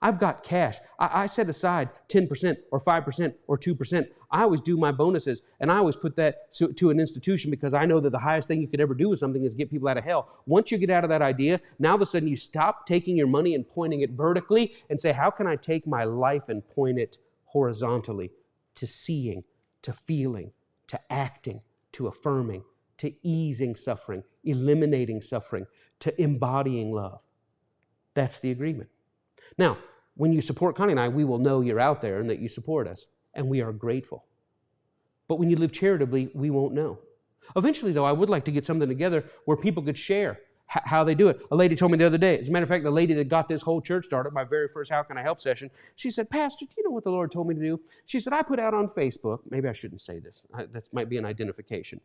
I've got cash. I set aside 10% or 5% or 2%. I always do my bonuses, and I always put that to an institution because I know that the highest thing you could ever do with something is get people out of hell. Once you get out of that idea, now all of a sudden you stop taking your money and pointing it vertically and say, how can I take my life and point it horizontally to seeing, to feeling, to acting, to affirming, to easing suffering, eliminating suffering, to embodying love. That's the agreement. Now, when you support Connie and I, we will know you're out there and that you support us, and we are grateful. But when you live charitably, we won't know. Eventually, though, I would like to get something together where people could share how they do it. A lady told me the other day, as a matter of fact, the lady that got this whole church started, my very first How Can I Help session, she said, Pastor, do you know what the Lord told me to do? She said, I put out on Facebook, maybe I shouldn't say this, that might be an identification.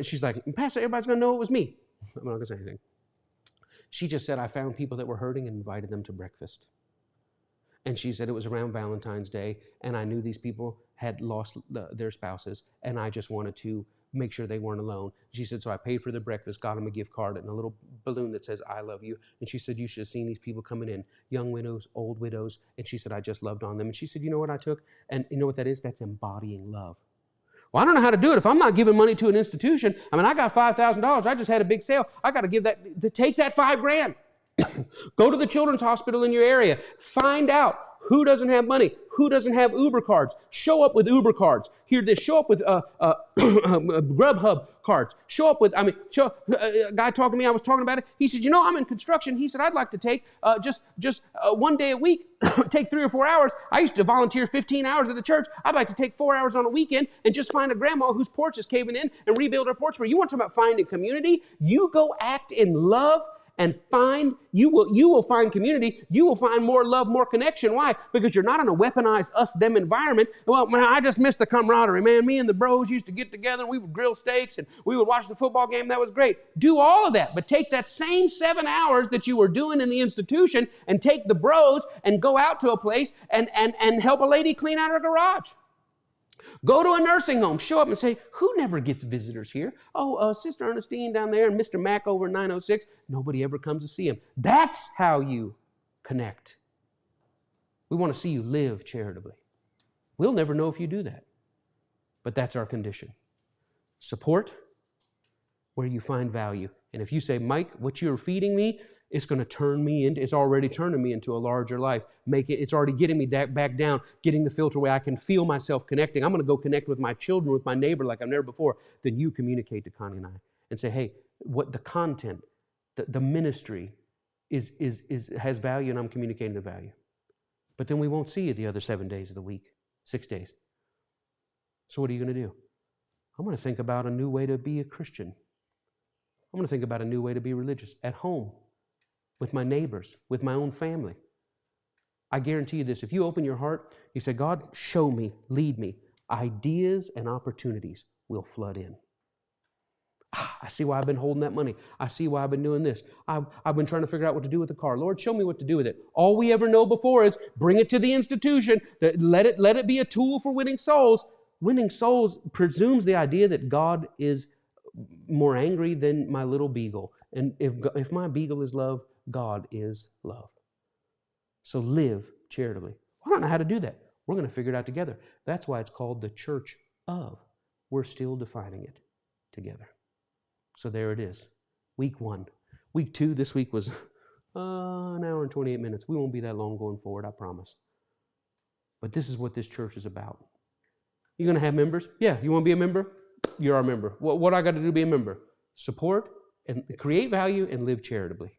She's like, Pastor, everybody's going to know it was me. I'm not going to say anything. She just said, I found people that were hurting and invited them to breakfast. And she said it was around Valentine's Day, and I knew these people had lost their spouses, and I just wanted to make sure they weren't alone. She said, so I paid for their breakfast, got them a gift card and a little balloon that says, I love you. And she said, you should have seen these people coming in, young widows, old widows. And she said, I just loved on them. And she said, you know what I took? And you know what that is? That's embodying love. Well, I don't know how to do it. If I'm not giving money to an institution, I got $5,000. I just had a big sale. I got to give take that $5,000. Go to the children's hospital in your area. Find out who doesn't have money, who doesn't have Uber cards. Show up with Uber cards. Hear this. Show up with Grubhub cards. Show up with, a guy talking to me, I was talking about it. He said, I'm in construction. He said, I'd like to take just 1 day a week, take 3 or 4 hours. I used to volunteer 15 hours at the church. I'd like to take 4 hours on a weekend and just find a grandma whose porch is caving in and rebuild her porch for her. You want to talk about finding community? You go act in love and you will find community. You will find more love, more connection. Why? Because you're not in a weaponized us-them environment. Well, man, I just miss the camaraderie. Man, me and the bros used to get together and we would grill steaks and we would watch the football game. That was great. Do all of that, but take that same 7 hours that you were doing in the institution and take the bros and go out to a place and help a lady clean out her garage. Go to a nursing home, show up and say, who never gets visitors here? Oh, Sister Ernestine down there and Mr. Mack over 906. Nobody ever comes to see him. That's how you connect. We want to see you live charitably. We'll never know if you do that, but that's our condition. Support where you find value. And if you say, Mike, what you're feeding me, it's going to turn me into, it's already turning me into a larger life. It's already getting me back down, getting the filter where I can feel myself connecting. I'm going to go connect with my children, with my neighbor like I've never before. Then you communicate to Connie and I and say, hey, what the content, the ministry has value, and I'm communicating the value. But then we won't see you the other 7 days of the week, 6 days. So what are you going to do? I'm going to think about a new way to be a Christian. I'm going to think about a new way to be religious at home, with my neighbors, with my own family. I guarantee you this, if you open your heart, you say, God, show me, lead me, ideas and opportunities will flood in. I see why I've been holding that money. I see why I've been doing this. I've been trying to figure out what to do with the car. Lord, show me what to do with it. All we ever know before is bring it to the institution, let it be a tool for winning souls. Winning souls presumes the idea that God is more angry than my little beagle. And if my beagle is love, God is love. So live charitably. I don't know how to do that. We're going to figure it out together. That's why it's called the church of. We're still defining it together. So there it is. Week 1. Week 2, this week was an hour and 28 minutes. We won't be that long going forward, I promise. But this is what this church is about. You're going to have members? Yeah. You want to be a member? You're our member. What I got to do to be a member? Support and create value and live charitably.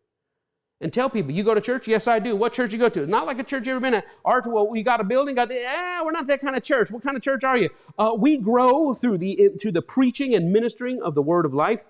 And tell people, you go to church? Yes, I do. What church you go to? It's not like a church you've ever been at. Well, we got a building. We're not that kind of church. What kind of church are you? We grow through the preaching and ministering of the word of life.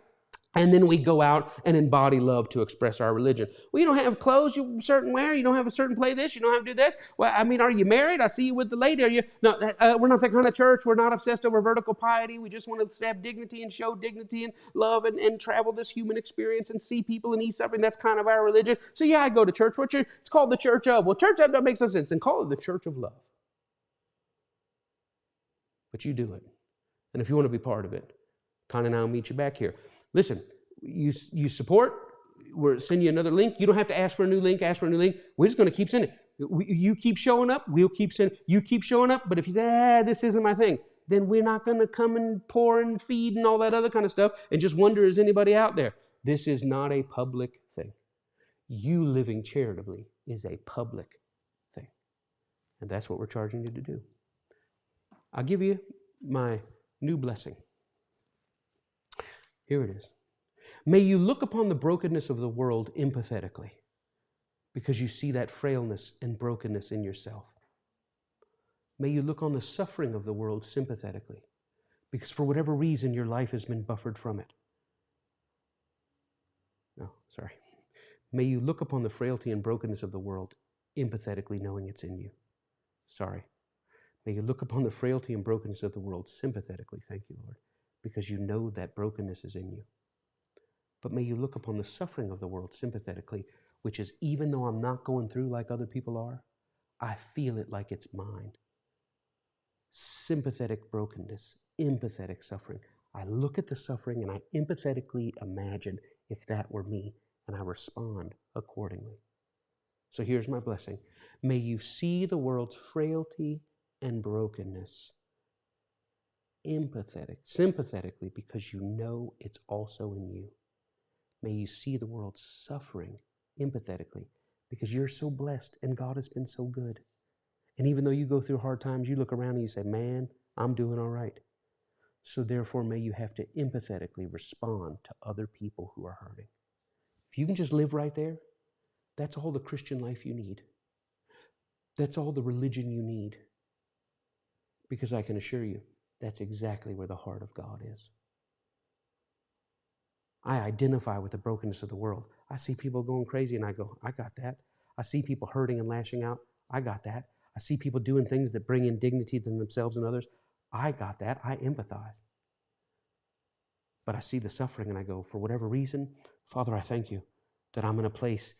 And then we go out and embody love to express our religion. Well, you don't have clothes you certain wear. You don't have a certain play this. You don't have to do this. Well, I mean, are you married? I see you with the lady. Are you? No, we're not that kind of church. We're not obsessed over vertical piety. We just want to have dignity and show dignity and love and travel this human experience and see people and eat something. That's kind of our religion. So yeah, I go to church. It's called the church of. Well, church of doesn't make some sense. And call it the church of love. But you do it. And if you want to be part of it, Connie and I will meet you back here. Listen, you support, we'll send you another link. You don't have to ask for a new link, We're just going to keep sending it. You keep showing up, we'll keep sending. You keep showing up, but if you say, this isn't my thing, then we're not going to come and pour and feed and all that other kind of stuff and just wonder, is anybody out there? This is not a public thing. You living charitably is a public thing. And that's what we're charging you to do. I'll give you my new blessing. Here it is. May you look upon the brokenness of the world empathetically because you see that frailness and brokenness in yourself. May you look on the suffering of the world sympathetically because for whatever reason your life has been buffered from it. May you look upon the frailty and brokenness of the world empathetically knowing it's in you. May you look upon the frailty and brokenness of the world sympathetically, thank you, Lord, because you know that brokenness is in you. But may you look upon the suffering of the world sympathetically, which is even though I'm not going through like other people are, I feel it like it's mine. Sympathetic brokenness, empathetic suffering. I look at the suffering and I empathetically imagine if that were me, and I respond accordingly. So here's my blessing. May you see the world's frailty and brokenness sympathetically, because you know it's also in you. May you see the world's suffering empathetically, because you're so blessed and God has been so good. And even though you go through hard times, you look around and you say, man, I'm doing all right. So therefore, may you have to empathetically respond to other people who are hurting. If you can just live right there, that's all the Christian life you need. That's all the religion you need. Because I can assure you, that's exactly where the heart of God is. I identify with the brokenness of the world. I see people going crazy and I go, I got that. I see people hurting and lashing out. I got that. I see people doing things that bring indignity to themselves and others. I got that. I empathize. But I see the suffering and I go, for whatever reason, Father, I thank you that I'm in a place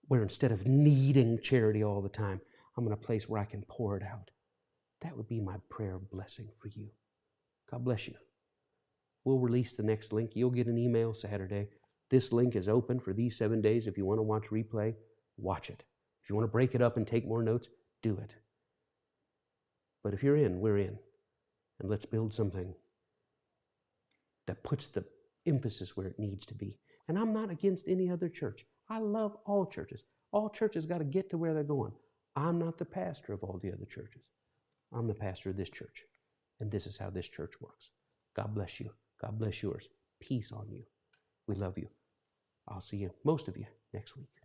where instead of needing charity all the time, I'm in a place where I can pour it out. That would be my prayer blessing for you. God bless you. We'll release the next link. You'll get an email Saturday. This link is open for these 7 days. If you want to watch replay, watch it. If you want to break it up and take more notes, do it. But if you're in, we're in. And let's build something that puts the emphasis where it needs to be. And I'm not against any other church. I love all churches. All churches got to get to where they're going. I'm not the pastor of all the other churches. I'm the pastor of this church. And this is how this church works. God bless you. God bless yours. Peace on you. We love you. I'll see you, most of you, next week.